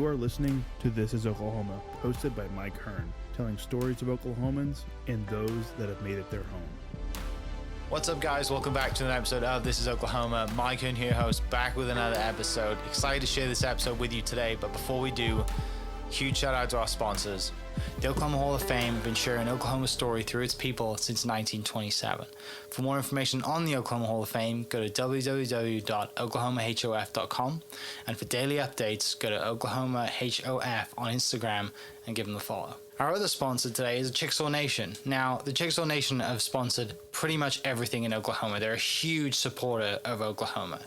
You are listening to This is Oklahoma, hosted by Mike Hearn, telling stories of Oklahomans and those that have made it their home. What's up, guys? Welcome back to an episode of This is Oklahoma. Mike Hearn here, host, back with another episode. Excited to share this episode with you today, but before we do, huge shout out to our sponsors. The Oklahoma Hall of Fame have been sharing Oklahoma's story through its people since 1927. For more information on the Oklahoma Hall of Fame, go to www.oklahomahof.com. And for daily updates, go to oklahomahof on Instagram and give them a follow. Our other sponsor today is the Chickasaw Nation. Now, the Chickasaw Nation have sponsored pretty much everything in Oklahoma. They're a huge supporter of Oklahoma.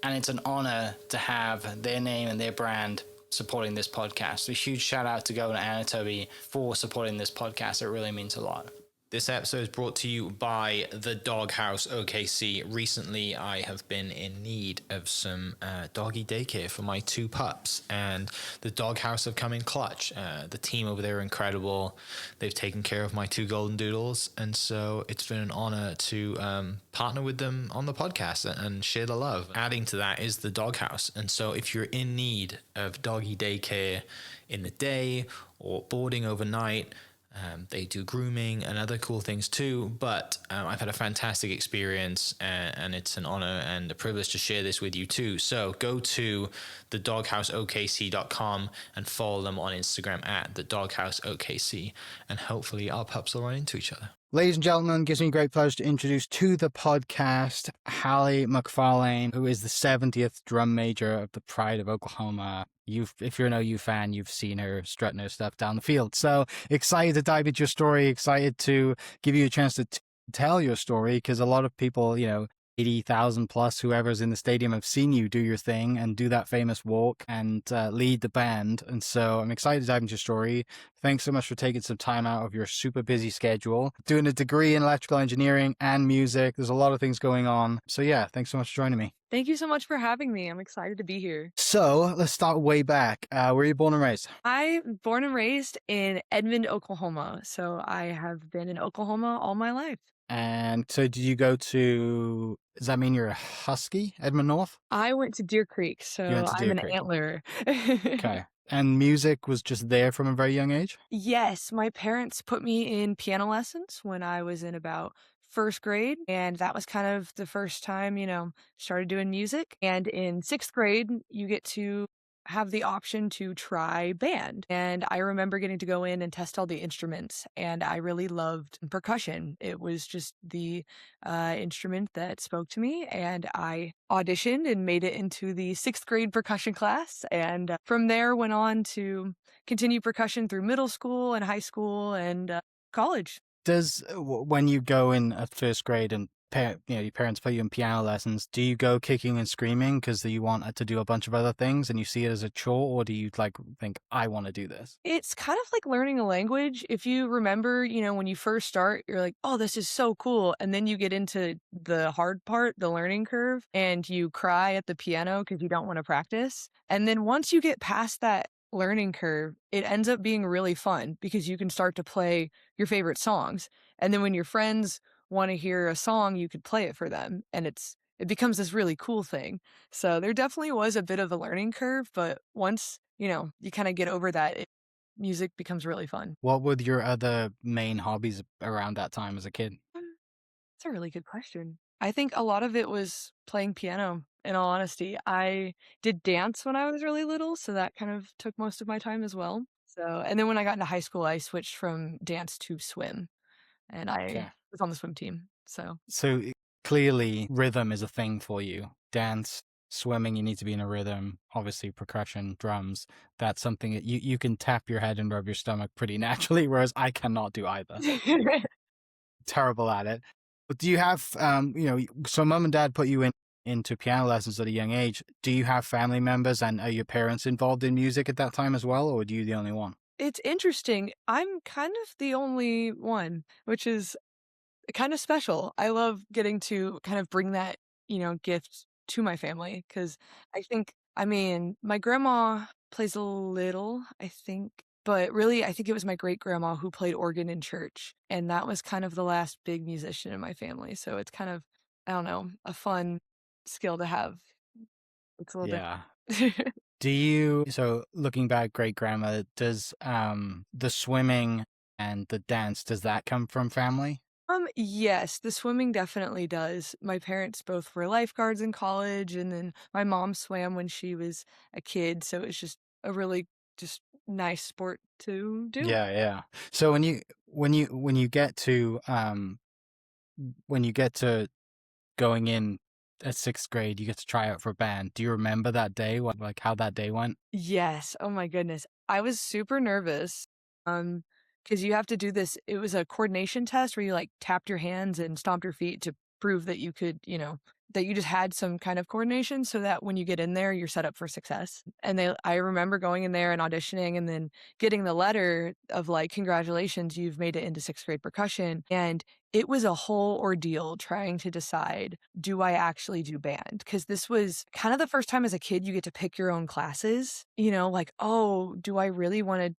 And it's an honor to have their name and their brand supporting this podcast. So a huge shout out to Governor Anatoby for supporting this podcast. It really means a lot. This episode is brought to you by the Doghouse OKC. Recently, I have been in need of some doggy daycare for my two pups, and the Doghouse have come in clutch. The team over there are incredible. They've taken care of my two golden doodles, and so it's been an honor to partner with them on the podcast and share the love. Adding to that is the Doghouse, and so if you're in need of doggy daycare in the day or boarding overnight, they do grooming and other cool things too, but I've had a fantastic experience, and it's an honor and a privilege to share this with you too. So go to thedoghouseokc.com and follow them on Instagram at thedoghouseokc, and hopefully our pups will run into each other. Ladies and gentlemen, it gives me great pleasure to introduce to the podcast Halle McFarlane, who is the 70th drum major of the Pride of Oklahoma. If you're an OU fan, you've seen her strutting her stuff down the field. So excited to dive into your story, excited to give you a chance to tell your story, because a lot of people, 80,000 plus whoever's in the stadium have seen you do your thing and do that famous walk and lead the band. And so I'm excited to dive into your story. Thanks so much for taking some time out of your super busy schedule, doing a degree in electrical engineering and music. There's a lot of things going on. So yeah, thanks so much for joining me. Thank you so much for having me. I'm excited to be here. So let's start way back. Where were you born and raised? I'm born and raised in Edmond, Oklahoma. So I have been in Oklahoma all my life. And so did you go to, does that mean you're a Husky, Edmond North? I went to Deer Creek, so I'm an antler. Okay. And music was just there from a very young age? Yes, my parents put me in piano lessons when I was in about first grade, and that was kind of the first time, started doing music. And in sixth grade, you get to have the option to try band. And I remember getting to go in and test all the instruments, and I really loved percussion. It was just the instrument that spoke to me, and I auditioned and made it into the sixth grade percussion class. And from there went on to continue percussion through middle school and high school and college. Does, when you go in at first grade and your parents put you in piano lessons, do you go kicking and screaming because you want to do a bunch of other things and you see it as a chore, or do you think, I want to do this? It's kind of like learning a language. If you remember, when you first start, you're like, oh, this is so cool. And then you get into the hard part, the learning curve, and you cry at the piano because you don't want to practice. And then once you get past that learning curve, it ends up being really fun because you can start to play your favorite songs. And then when your friends want to hear a song, you could play it for them, and it becomes this really cool thing. So there definitely was a bit of a learning curve, but once you kind of get over that, music becomes really fun. What were your other main hobbies around that time as a kid? That's a really good question. I think a lot of it was playing piano, in all honesty. I did dance when I was really little, so that kind of took most of my time as well. And then when I got into high school, I switched from dance to swim, and I was on the swim team. So clearly rhythm is a thing for you. Dance, swimming, you need to be in a rhythm. Obviously percussion, drums, that's something that you can tap your head and rub your stomach pretty naturally, whereas I cannot do either. Terrible at it. But do you have, so mom and dad put you into piano lessons at a young age. Do you have family members, and are your parents involved in music at that time as well, or are you the only one? It's interesting. I'm kind of the only one, which is kind of special. I love getting to kind of bring that, gift to my family, because my grandma plays a little, I think, but really, I think it was my great grandma who played organ in church, and that was kind of the last big musician in my family. So it's kind of, I don't know, a fun skill to have. It's a little bit. Do you, so looking back, great grandma, does the swimming and the dance, does that come from family? Yes, the swimming definitely does. My parents both were lifeguards in college, and then my mom swam when she was a kid, so it's just a really just nice sport to do. Yeah, yeah. So when you get to when you get to going in at sixth grade, you get to try out for a band. Do you remember that day? What, like how that day went? Yes, oh my goodness. I was super nervous, because you have to do this it was a coordination test where you, like, tapped your hands and stomped your feet to prove that you could, that you just had some kind of coordination so that when you get in there, you're set up for success. And I remember going in there and auditioning and then getting the letter of, like, "Congratulations, you've made it into 6th grade percussion," and it was a whole ordeal trying to decide, do I actually do band? Because this was kind of the first time as a kid you get to pick your own classes, like, oh, do I really want to,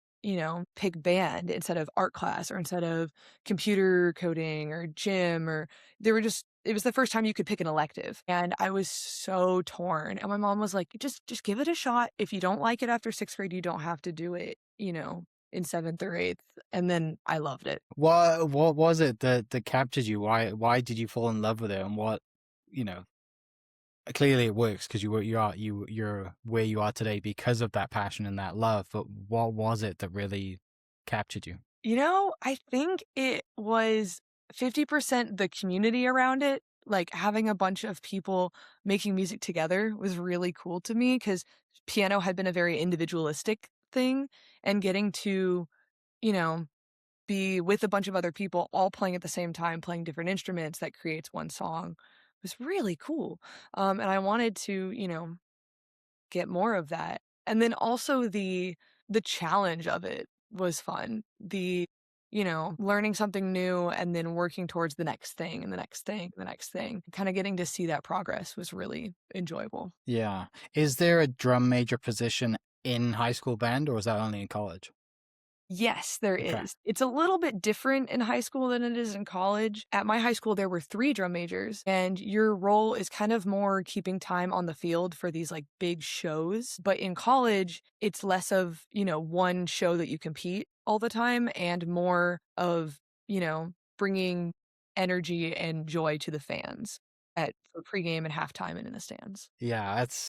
pick band instead of art class or instead of computer coding or gym or it was the first time you could pick an elective. And I was so torn. And my mom was like, just give it a shot. If you don't like it after 6th grade, you don't have to do it, in 7th or 8th. And then I loved it. What was it that captured you? Why did you fall in love with it? And what, you know, clearly it works because you're where you are today because of that passion and that love. But what was it that really captured you? I think it was 50% the community around it. Like having a bunch of people making music together was really cool to me because piano had been a very individualistic thing, and getting to, you know, be with a bunch of other people all playing at the same time, playing different instruments that creates one song was really cool. And I wanted to, get more of that. And then also the challenge of it was fun. Learning something new and then working towards the next thing and the next thing, the next thing. Kind of getting to see that progress was really enjoyable. Yeah. Is there a drum major position in high school band, or is that only in college? Yes, there Okay. is. It's a little bit different in high school than it is in college. At my high school, there were 3 drum majors, and your role is kind of more keeping time on the field for these like big shows. But in college, it's less of, one show that you compete all the time and more of, bringing energy and joy to the fans for pregame and halftime and in the stands. Yeah, that's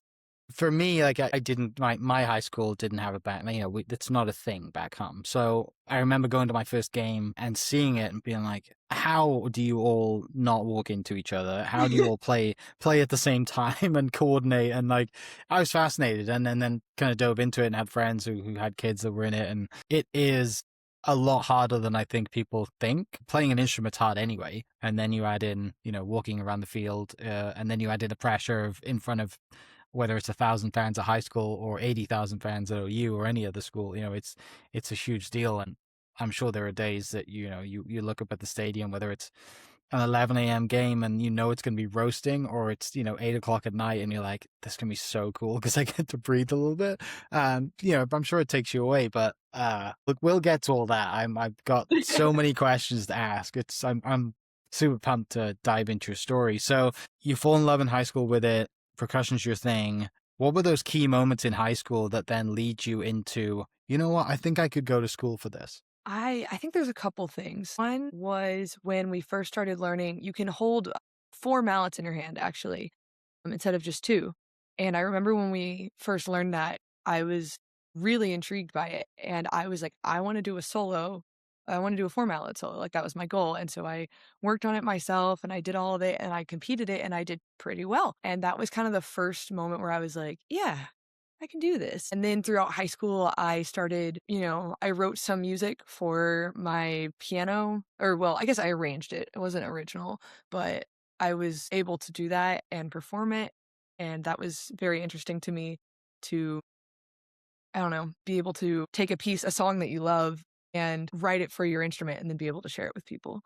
for me. Like I didn't, my high school didn't have a band. It's not a thing back home. So I remember going to my first game and seeing it and being like, how do you all not walk into each other? How do you all play at the same time and coordinate? And like, I was fascinated, and then kind of dove into it and had friends who had kids that were in it, and it is a lot harder than I think people think. Playing an instrument's hard anyway, and then you add in, walking around the field, and then you add in the pressure of in front of whether it's 1,000 fans at high school or 80,000 fans at OU or any other school. It's a huge deal, and I'm sure there are days that you look up at the stadium, whether it's an 11 a.m. game and it's going to be roasting, or it's 8 o'clock at night and you're like, this can be so cool because I get to breathe a little bit. I'm sure it takes you away, but look, we'll get to all that. I've got so many questions to ask. I'm super pumped to dive into your story. So you fall in love in high school with it. Percussion's your thing. What were those key moments in high school that then lead you into, you know what, I think I could go to school for this? I think there's a couple things. One was when we first started learning, you can hold 4 mallets in your hand actually, instead of just 2. And I remember when we first learned that, I was really intrigued by it. And I was like, I want to do a solo. I want to do a 4 mallet solo. Like that was my goal. And so I worked on it myself and I did all of it and I competed it and I did pretty well. And that was kind of the first moment where I was like, yeah, I can do this. And then throughout high school, I started, I wrote some music for my piano, or well, I guess I arranged it. It wasn't original, but I was able to do that and perform it. And that was very interesting to me to, I don't know, be able to take a song that you love and write it for your instrument and then be able to share it with people.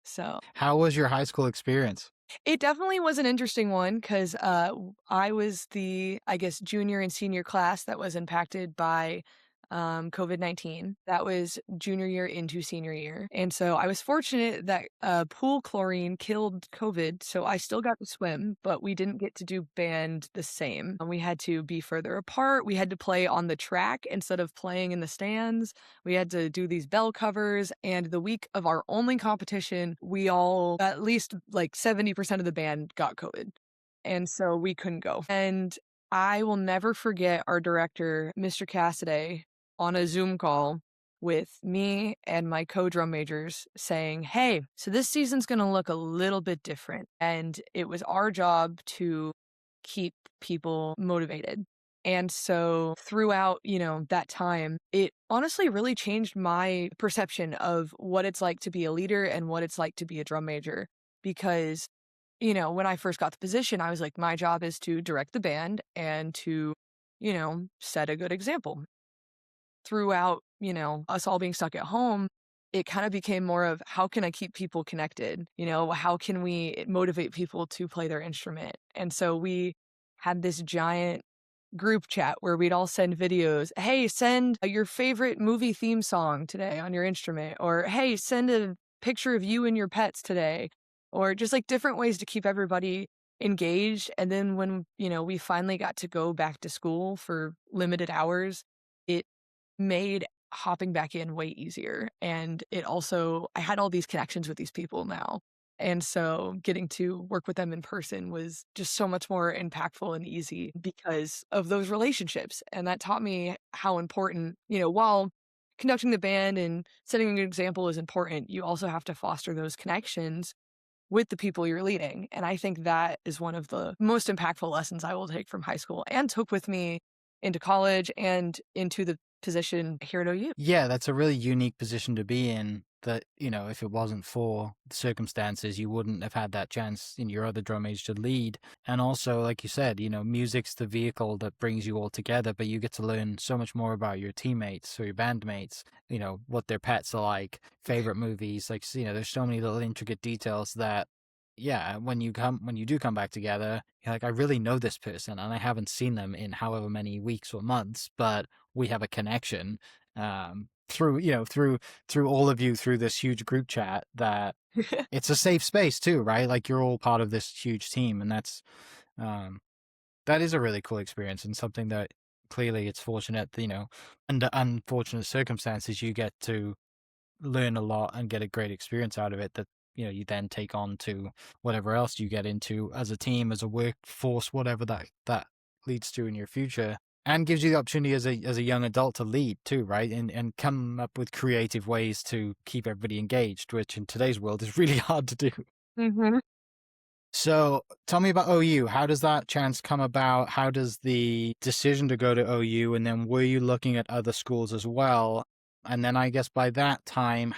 So How was your high school experience? it definitely was an interesting one because I was the, I guess, junior and senior class that was impacted by COVID-19. That was junior year into senior year. And so I was fortunate that pool chlorine killed COVID. So I still got to swim, but we didn't get to do band the same. We had to be further apart. We had to play on the track instead of playing in the stands. We had to do these bell covers. And the week of our only competition, we all, at least like 70% of the band got COVID. And so we couldn't go. And I will never forget our director, Mr. Cassidy, on a Zoom call with me and my co-drum majors saying, hey, so this season's going to look a little bit different. And it was our job to keep people motivated. And so throughout, that time, it honestly really changed my perception of what it's like to be a leader and what it's like to be a drum major. Because, when I first got the position, I was like, my job is to direct the band and to, set a good example. Throughout, us all being stuck at home, it kind of became more of how can I keep people connected? How can we motivate people to play their instrument? And so we had this giant group chat where we'd all send videos. Hey, send your favorite movie theme song today on your instrument. Or, hey, send a picture of you and your pets today. Or just like different ways to keep everybody engaged. And then when, we finally got to go back to school for limited hours, it made hopping back in way easier. And it also, I had all these connections with these people now. And so getting to work with them in person was just so much more impactful and easy because of those relationships. And that taught me how important, while conducting the band and setting an example is important, you also have to foster those connections with the people you're leading. And I think that is one of the most impactful lessons I will take from high school and took with me into college and into the position here at OU. Yeah, that's a really unique position to be in that, if it wasn't for the circumstances, you wouldn't have had that chance in your other drum age to lead. And also, like you said, music's the vehicle that brings you all together, but you get to learn so much more about your teammates or your bandmates, what their pets are like, favorite movies, like, there's so many little intricate details that, yeah, when you do come back together, you're like, I really know this person and I haven't seen them in however many weeks or months, but we have a connection through all of you through this huge group chat that it's a safe space too, right? Like you're all part of this huge team, and that is a really cool experience and something that clearly it's fortunate, under unfortunate circumstances, you get to learn a lot and get a great experience out of it that you then take on to whatever else you get into as a team, as a workforce, whatever that leads to in your future, and gives you the opportunity as a young adult to lead too, right? And come up with creative ways to keep everybody engaged, which in today's world is really hard to do. Mm-hmm. So tell me about OU. How does that chance come about? How does the decision to go to OU, and then were you looking at other schools as well? And then I guess by that time,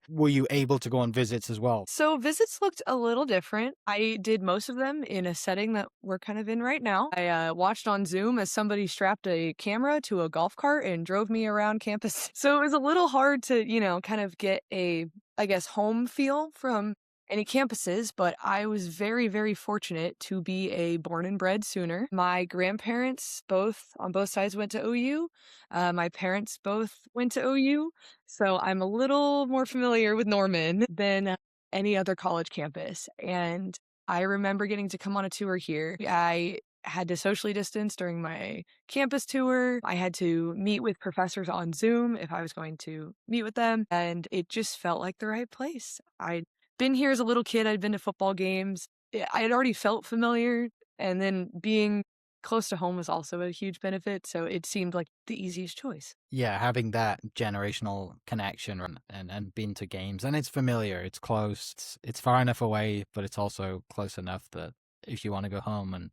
were you able to go on visits as well? So visits looked a little different. I did most of them in a setting that we're kind of in right now. I watched on Zoom as somebody strapped a camera to a golf cart and drove me around campus. So it was a little hard to, kind of get a, I guess, home feel from any campuses, but I was very, very fortunate to be a born and bred Sooner. My grandparents on both sides went to OU. My parents both went to OU. So I'm a little more familiar with Norman than any other college campus. And I remember getting to come on a tour here. I had to socially distance during my campus tour. I had to meet with professors on Zoom if I was going to meet with them. And it just felt like the right place. I'd been here as a little kid. I'd been to football games. I had already felt familiar. And then being close to home was also a huge benefit. So it seemed like the easiest choice. Yeah, having that generational connection and been to games, and it's familiar, it's close, it's far enough away, but it's also close enough that if you want to go home and,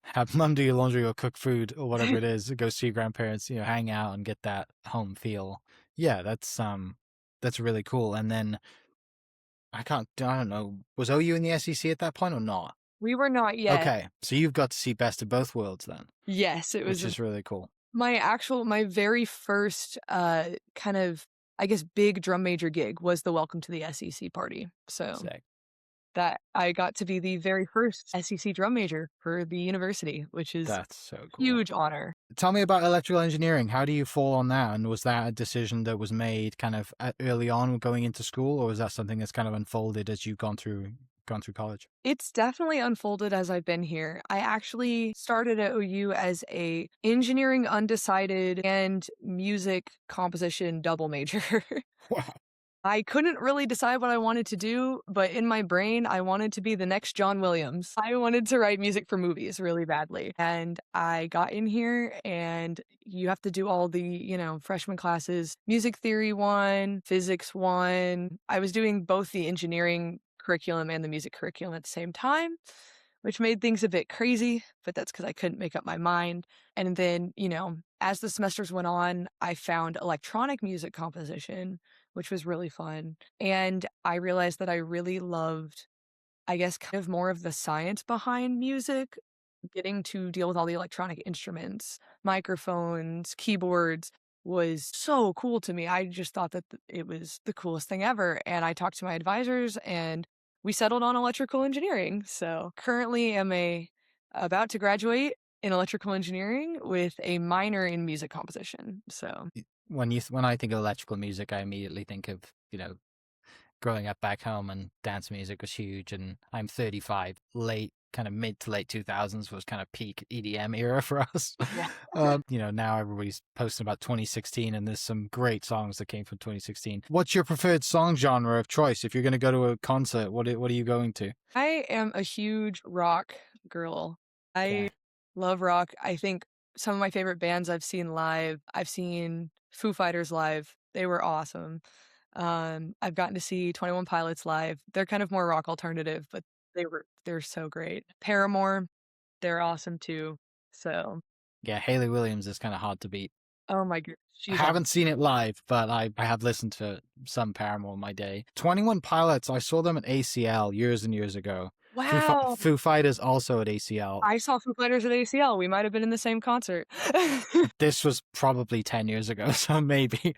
have mum do your laundry or cook food or whatever it is, go see your grandparents, hang out and get that home feel. Yeah, that's really cool. And then I don't know, was OU in the SEC at that point or not? We were not yet. Okay, so you've got to see best of both worlds then. Yes, it was. Which is really cool. My very first kind of, I guess, big drum major gig was the Welcome to the SEC party. So Sick. that I got to be the very first SEC drum major for the university, which is That's so a cool. huge honor. Tell me about electrical engineering. How do you fall on that? And was that a decision that was made kind of early on going into school, or was that something that's kind of unfolded as you've gone through college? It's definitely unfolded as I've been here. I actually started at OU as a engineering undecided and music composition double major. Wow. I couldn't really decide what I wanted to do, but in my brain, I wanted to be the next John Williams. I wanted to write music for movies really badly. And I got in here, and you have to do all the, freshman classes, music theory 1, physics 1. I was doing both the engineering curriculum and the music curriculum at the same time, which made things a bit crazy, but that's because I couldn't make up my mind. And then, as the semesters went on, I found electronic music composition, which was really fun. And I realized that I really loved, I guess, kind of more of the science behind music, getting to deal with all the electronic instruments, microphones, keyboards was so cool to me. I just thought that it was the coolest thing ever. And I talked to my advisors and we settled on electrical engineering. So currently about to graduate in electrical engineering with a minor in music composition. So When I think of electrical music, I immediately think of, growing up back home, and dance music was huge. And I'm 35, kind of mid to late 2000s was kind of peak EDM era for us. yeah. Now everybody's posting about 2016, and there's some great songs that came from 2016. What's your preferred song genre of choice? If you're going to go to a concert, what are you going to? I am a huge rock girl. I Okay. love rock. I think some of my favorite bands I've seen live, I've seen Foo Fighters live. They were awesome. I've gotten to see 21 Pilots live. They're kind of more rock alternative, but they're so great. Paramore, they're awesome too. So, Yeah, Hayley Williams is kind of hard to beat. oh my god, I she's haven't seen it live, but I have listened to some Paramore in my day. 21 Pilots, I saw them at ACL years and years ago. wow. Foo Fighters also at ACL. I saw Foo Fighters at ACL. We might have been in the same concert. This was probably 10 years ago, so maybe.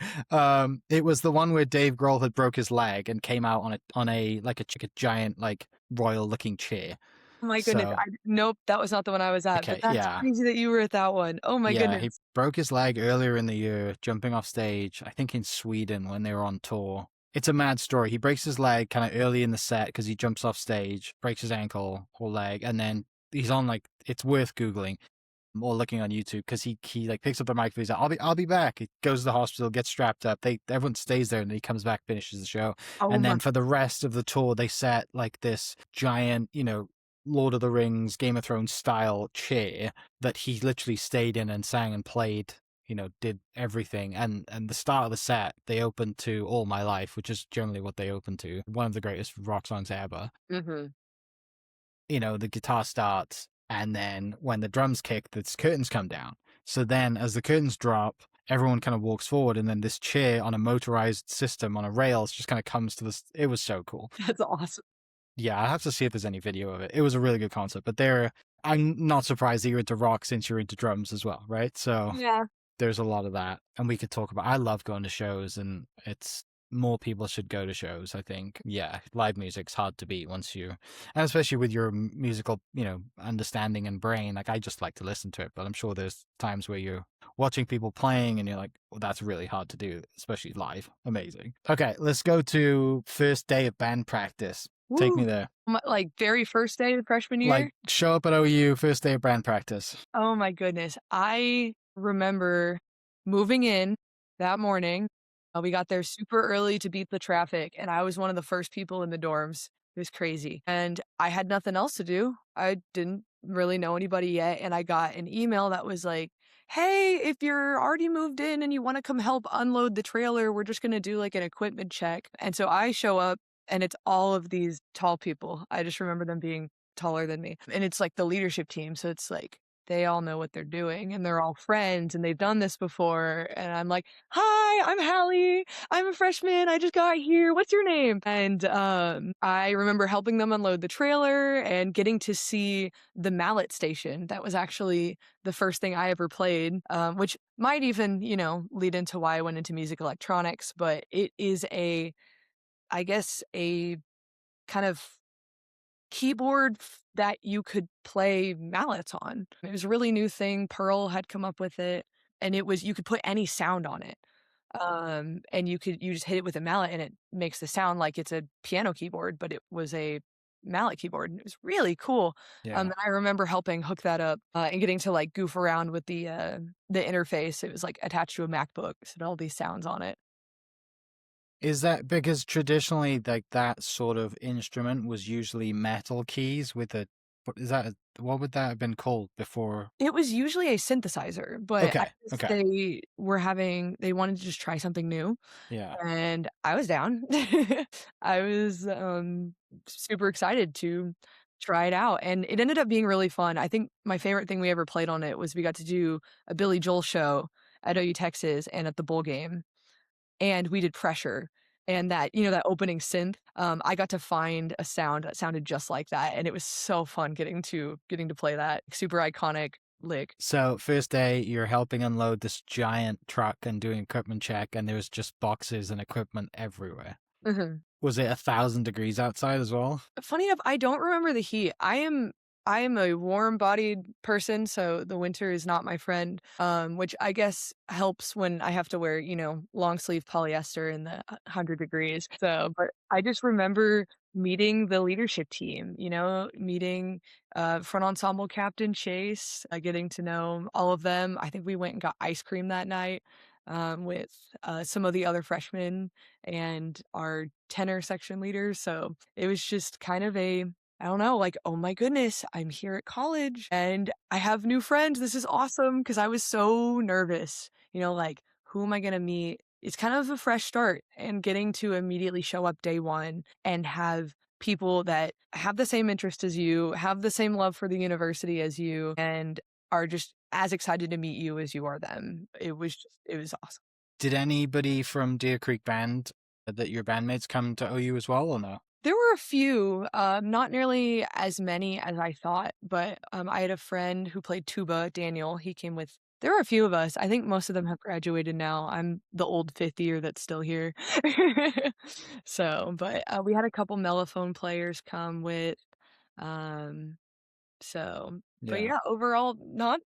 It was the one where Dave Grohl had broke his leg and came out on a giant, like, royal looking chair. Oh my goodness. So, Nope, that was not the one I was at, but okay, that's yeah. crazy that you were at that one. Oh my Yeah, he goodness. broke his leg earlier in the year, jumping off stage, I think in Sweden when they were on tour. It's a mad story. He breaks his leg kind of early in the set because he jumps off stage, breaks his ankle or leg, and then he's on, like, it's worth Googling or looking on YouTube, because he like picks up the microphone. He's like, I'll be back. He goes to the hospital, gets strapped up. Everyone stays there, and then he comes back, finishes the show. Oh And my then for the rest of the tour, they set like this giant, Lord of the Rings, Game of Thrones style chair that he literally stayed in and sang and played, did everything. And the start of the set, they opened to All My Life, which is generally what they open to, one of the greatest rock songs ever. mm-hmm. The guitar starts, and then when the drums kick, the curtains come down. So then as the curtains drop, everyone kind of walks forward, and then this chair on a motorized system on a rails just kind of comes to this. It was so cool. That's awesome. Yeah, I'll have to see if there's any video of it. It was a really good concert, but I'm not surprised that you're into rock since you're into drums as well, right? So Yeah. there's a lot of that. And we could talk about, I love going to shows, and it's more people should go to shows, I think. Yeah, live music's hard to beat and especially with your musical, understanding and brain. Like, I just like to listen to it, but I'm sure there's times where you're watching people playing and you're like, well, that's really hard to do, especially live. Amazing. Okay, let's go to first day of band practice. Take me Woo. there. Like very first day of freshman year? Like, show up at OU, first day of band practice. Oh my goodness. I remember moving in that morning. We got there super early to beat the traffic, and I was one of the first people in the dorms. It was crazy. And I had nothing else to do. I didn't really know anybody yet. And I got an email that was like, hey, if you're already moved in and you want to come help unload the trailer, we're just going to do like an equipment check. And so I show up, and it's all of these tall people. I just remember them being taller than me. And it's like the leadership team. So it's like, they all know what they're doing, and they're all friends, and they've done this before. And I'm like, hi, I'm Halle. I'm a freshman. I just got here. What's your name? And I remember helping them unload the trailer and getting to see the mallet station. That was actually the first thing I ever played, which might even, lead into why I went into music electronics. But it is I guess a kind of keyboard that you could play mallets on. It was a really new thing. Pearl had come up with it, and it was you could put any sound on it. And you just hit it with a mallet and it makes the sound like it's a piano keyboard, but it was a mallet keyboard. And it was really cool. Yeah. And I remember helping hook that up and getting to like goof around with the interface. It was like attached to a MacBook, so it had all these sounds on it. Is that because traditionally, like that sort of instrument was usually metal keys with a, what would that have been called before? It was usually a synthesizer, but I Okay, guess okay. they wanted to just try something new, Yeah. and I was down. I was, super excited to try it out, and it ended up being really fun. I think my favorite thing we ever played on it was we got to do a Billy Joel show at OU Texas and at the bowl game, and we did Pressure, and that opening synth, I got to find a sound that sounded just like that, and it was so fun getting to play that super iconic lick. So first day, you're helping unload this giant truck and doing equipment check, and there's just boxes and equipment everywhere. Mhm. Was it 1,000 degrees outside as well? Funny enough, I don't remember the heat. I am a warm-bodied person, so the winter is not my friend, which I guess helps when I have to wear, long sleeve polyester in the 100 degrees. So, but I just remember meeting the leadership team, meeting front ensemble captain Chase, getting to know all of them. I think we went and got ice cream that night with some of the other freshmen and our tenor section leaders. So it was just kind of I don't know, like, oh my goodness, I'm here at college and I have new friends. This is awesome because I was so nervous, like, who am I going to meet? It's kind of a fresh start and getting to immediately show up day one and have people that have the same interest as you, have the same love for the university as you, and are just as excited to meet you as you are them. It was awesome. Did anybody from Deer Creek Band that your bandmates come to OU as well, or no? There were a few, not nearly as many as I thought, but I had a friend who played tuba, Daniel. He came with. There were a few of us. I think most of them have graduated now. I'm the old fifth year that's still here. So, but we had a couple mellophone players come with. Um, but Yeah. yeah, overall, not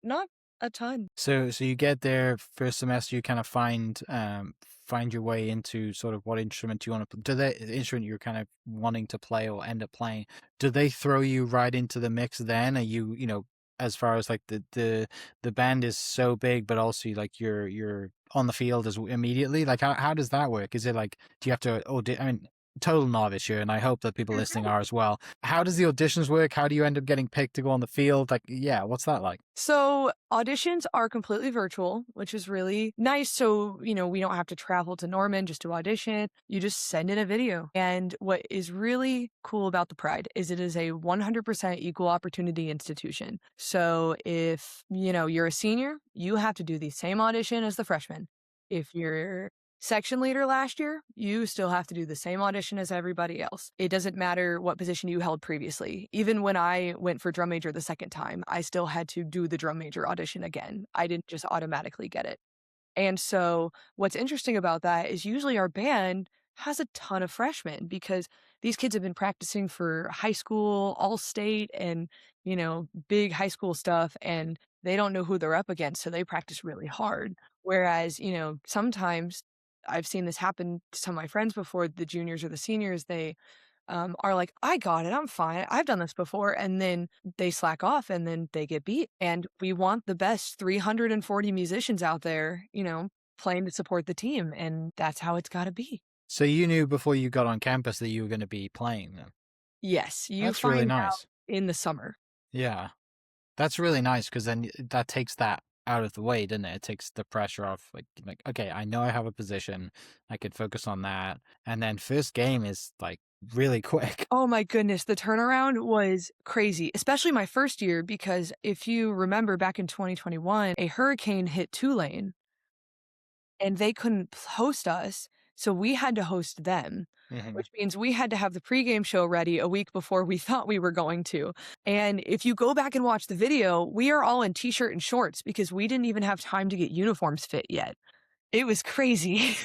a ton. So you get there first semester, you kind of find your way into sort of what instrument you want to do the instrument you're kind of wanting to play or end up playing. Do they throw you right into the mix then? Are you as far as like the band is so big, but also like you're on the field as immediately? Like how does that work? Is it like do you have to I mean total novice here, and I hope that people listening are as well. How does the auditions work? How do you end up getting picked to go on the field? Like, yeah, what's that like? So auditions are completely virtual, which is really nice. So, we don't have to travel to Norman just to audition. You just send in a video. And what is really cool about the Pride is it is a 100% equal opportunity institution. So if, you're a senior, you have to do the same audition as the freshman. If you're section leader last year, you still have to do the same audition as everybody else. It doesn't matter what position you held previously. Even when I went for drum major the second time, I still had to do the drum major audition again. I didn't just automatically get it. And so what's interesting about that is usually our band has a ton of freshmen because these kids have been practicing for high school, all state, and, big high school stuff, and they don't know who they're up against. So they practice really hard. Whereas, sometimes I've seen this happen to some of my friends before, the juniors or the seniors, they are like, I got it, I'm fine, I've done this before. And then they slack off and then they get beat. And we want the best 340 musicians out there, playing to support the team. And that's how it's got to be. So you knew before you got on campus that you were going to be playing then? Yes, you That's really find out nice. in the summer. Yeah. That's really nice because then that takes that out of the way, doesn't it? It takes the pressure off. Like, okay, I know I have a position. I can focus on that. And then first game is like really quick. Oh my goodness, the turnaround was crazy, especially my first year, because if you remember back in 2021, a hurricane hit Tulane and they couldn't host us. So we had to host them, which means we had to have the pregame show ready a week before we thought we were going to. And if you go back and watch the video, we are all in t-shirt and shorts because we didn't even have time to get uniforms fit yet. It was crazy.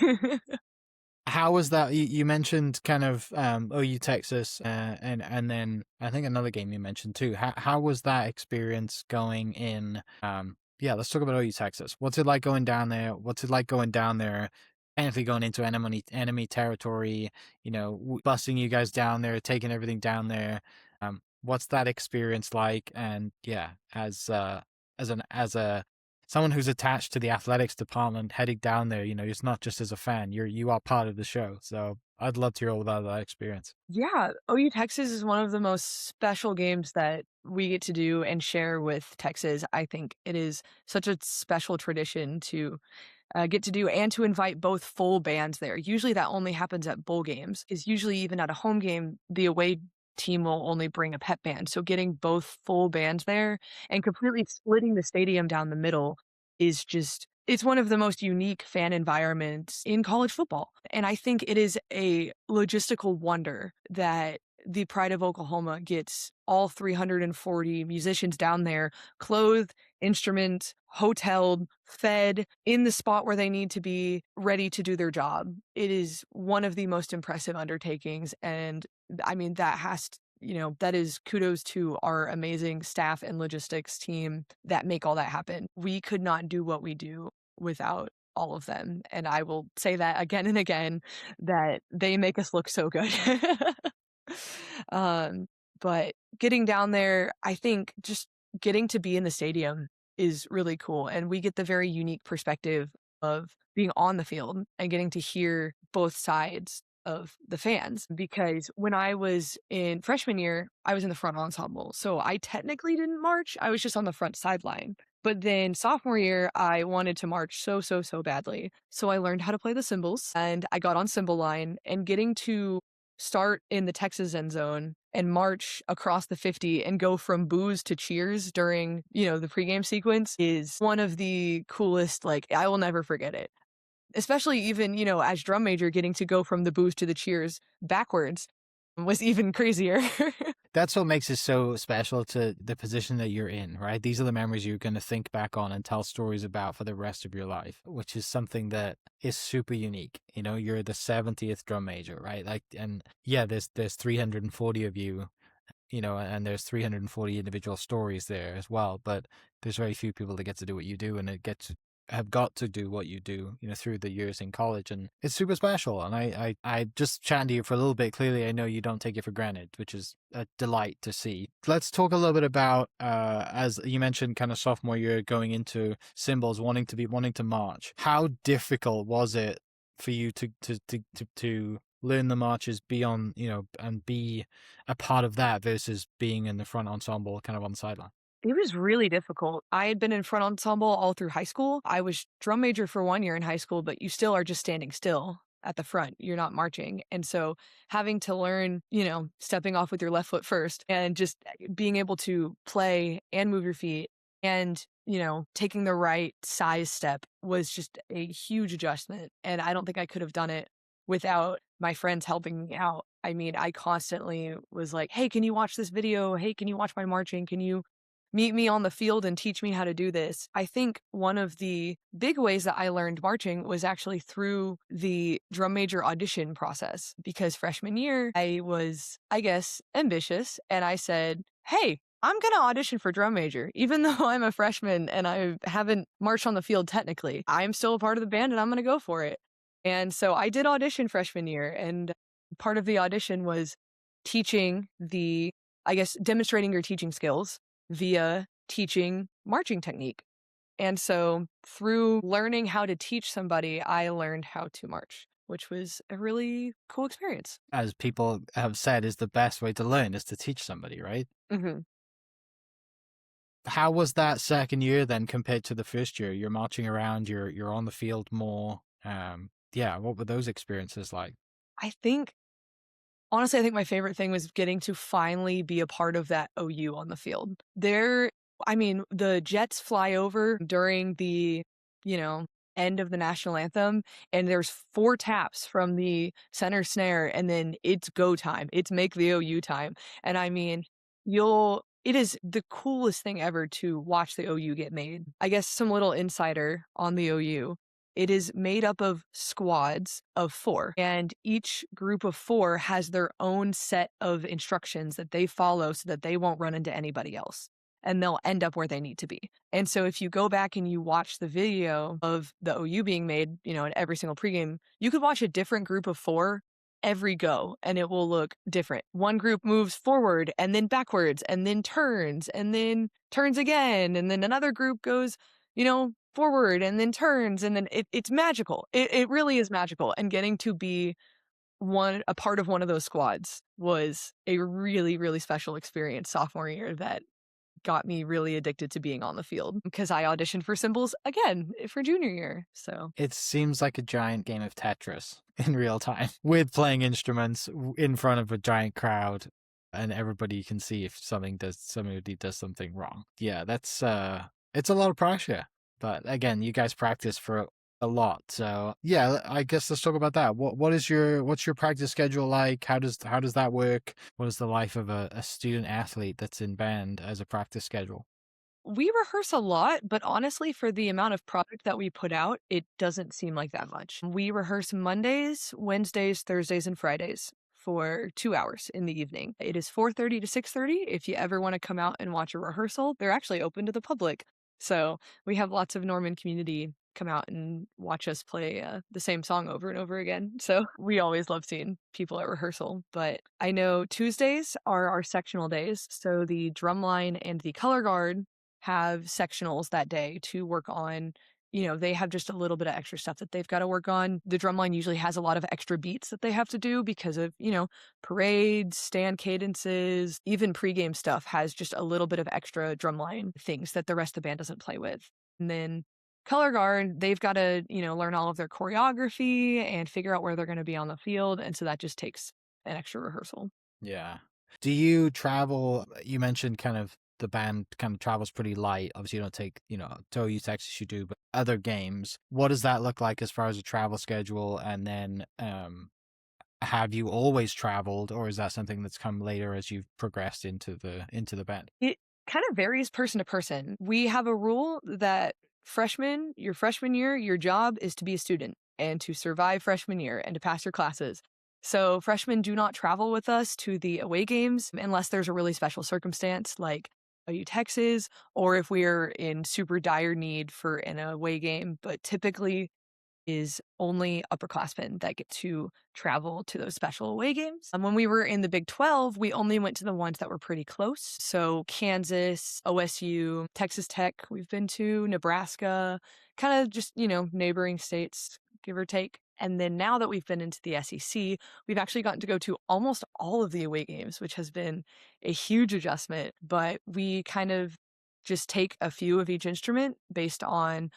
How was that? You mentioned kind of OU Texas, and then I think another game you mentioned too. How was that experience going in? Yeah, let's talk about OU Texas. What's it like going down there? What's it like going down there? Technically going into enemy territory. You know, busting you guys down there, taking everything down there. What's that experience like? And yeah, as a someone who's attached to the athletics department heading down there, you know, it's not just as a fan, you are part of the show. So I'd love to hear all about that experience. Yeah, OU Texas is one of the most special games that we get to do and share with Texas. I think it is such a special tradition to get to do and to invite both full bands there. Usually that only happens at bowl games. Is usually even at a home game, the away team will only bring a pep band. So getting both full bands there and completely splitting the stadium down the middle is just it's one of the most unique fan environments in college football. And I think it is a logistical wonder that the Pride of Oklahoma gets all 340 musicians down there, clothed, instrument, hoteled, fed in the spot where they need to be, ready to do their job. It is one of the most impressive undertakings. And I mean, that is kudos to our amazing staff and logistics team that make all that happen. We could not do what we do without all of them. And I will say that again and again, that they make us look so good. um, but getting down there, I think just getting to be in the stadium is really cool. And we get the very unique perspective of being on the field and getting to hear both sides of the fans. Because when I was in freshman year, I was in the front ensemble. So I technically didn't march. I was just on the front sideline. But then sophomore year, I wanted to march so badly. So I learned how to play the cymbals and I got on cymbal line, and getting to start in the Texas end zone and march across the 50 and go from boos to cheers during, the pregame sequence is one of the coolest, I will never forget it. Especially even, as drum major, getting to go from the boos to the cheers backwards was even crazier. That's what makes it so special to the position that you're in, right? These are the memories you're going to think back on and tell stories about for the rest of your life, which is something that is super unique. You know, you're the 70th drum major, right? And yeah, there's 340 of you, and there's 340 individual stories there as well, but there's very few people that get to do what you do and have got to do what you do, through the years in college, and it's super special. And I just chatting to you for a little bit. Clearly, I know you don't take it for granted, which is a delight to see. Let's talk a little bit about, as you mentioned, kind of sophomore year going into cymbals, wanting to march. How difficult was it for you to learn the marches, be on, and be a part of that versus being in the front ensemble, kind of on the sideline? It was really difficult. I had been in front ensemble all through high school. I was drum major for 1 year in high school, but you still are just standing still at the front. You're not marching. And so having to learn, stepping off with your left foot first and just being able to play and move your feet and, taking the right size step was just a huge adjustment. And I don't think I could have done it without my friends helping me out. I mean, I constantly was like, hey, can you watch this video? Hey, can you watch my marching? Can you meet me on the field and teach me how to do this? I think one of the big ways that I learned marching was actually through the drum major audition process, because freshman year I was, I guess, ambitious, and I said, hey, I'm going to audition for drum major, even though I'm a freshman and I haven't marched on the field technically. I'm still a part of the band and I'm going to go for it. And so I did audition freshman year, and part of the audition was demonstrating your teaching skills via teaching marching technique. And so through learning how to teach somebody, I learned how to march, which was a really cool experience. As people have said, is the best way to learn is to teach somebody, right? Mm-hmm. How was that second year then compared to the first year? You're marching around, you're on the field more. What were those experiences like? Honestly, I think my favorite thing was getting to finally be a part of that OU on the field. The Jets fly over during the, end of the national anthem, and there's 4 taps from the center snare, and then it's go time. It's make the OU time. And I mean, it is the coolest thing ever to watch the OU get made. I guess some little insider on the OU It is made up of squads of 4, and each group of 4 has their own set of instructions that they follow so that they won't run into anybody else, and they'll end up where they need to be. And so if you go back and you watch the video of the OU being made, in every single pregame, you could watch a different group of 4 every go, and it will look different. One group moves forward and then backwards and then turns again, and then another group goes, forward and then turns, and then it's magical. It really is magical. And getting to be a part of one of those squads was a really, really special experience sophomore year that got me really addicted to being on the field, because I auditioned for cymbals again for junior year. So It seems like a giant game of Tetris in real time with playing instruments in front of a giant crowd, and everybody can see if somebody does something wrong. Yeah, that's it's a lot of pressure. But again, you guys practice for a lot. So yeah, I guess let's talk about that. What's your practice schedule like? How does that work? What is the life of a student athlete that's in band as a practice schedule? we rehearse a lot, but honestly, for the amount of product that we put out, it doesn't seem like that much. We rehearse Mondays, Wednesdays, Thursdays, and Fridays for 2 hours in the evening. It is 4:30 to 6:30. If you ever want to come out and watch a rehearsal, they're actually open to the public. So we have lots of Norman community come out and watch us play the same song over and over again. So we always love seeing people at rehearsal. But I know Tuesdays are our sectional days. So the drumline and the color guard have sectionals that day to work on. They have just a little bit of extra stuff that they've got to work on. The drumline usually has a lot of extra beats that they have to do because of, parades, stand cadences, even pregame stuff has just a little bit of extra drumline things that the rest of the band doesn't play with. And then color guard, they've got to, learn all of their choreography and figure out where they're going to be on the field. And so that just takes an extra rehearsal. Yeah. Do you travel? You mentioned kind of the band kind of travels pretty light. Obviously, you don't take, to OU, Texas, you do, but other games. What does that look like as far as a travel schedule? And then have you always traveled, or is that something that's come later as you've progressed into the band? It kind of varies person to person. We have a rule that your freshman year, your job is to be a student and to survive freshman year and to pass your classes. So freshmen do not travel with us to the away games unless there's a really special circumstance like OU Texas, or if we're in super dire need for an away game. But typically is only upperclassmen that get to travel to those special away games. When we were in the Big 12, we only went to the ones that were pretty close. So Kansas, OSU, Texas Tech, we've been to, Nebraska, kind of just, neighboring states, give or take. And then now that we've been into the SEC, we've actually gotten to go to almost all of the away games, which has been a huge adjustment. But we kind of just take a few of each instrument based on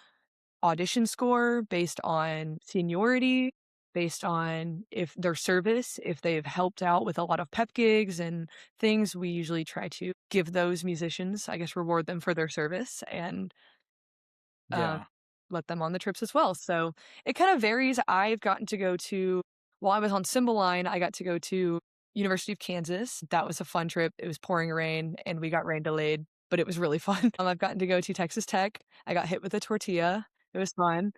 audition score, based on seniority, based on if their service, if they've helped out with a lot of pep gigs and things. We usually try to give those musicians, I guess, reward them for their service and Yeah. let them on the trips as well. So it kind of varies. I've gotten to go to, while I was on Cymbaline, I got to go to University of Kansas. That was a fun trip. It was pouring rain and we got rain delayed, but it was really fun. I've gotten to go to Texas Tech. I got hit with a tortilla. It was fun.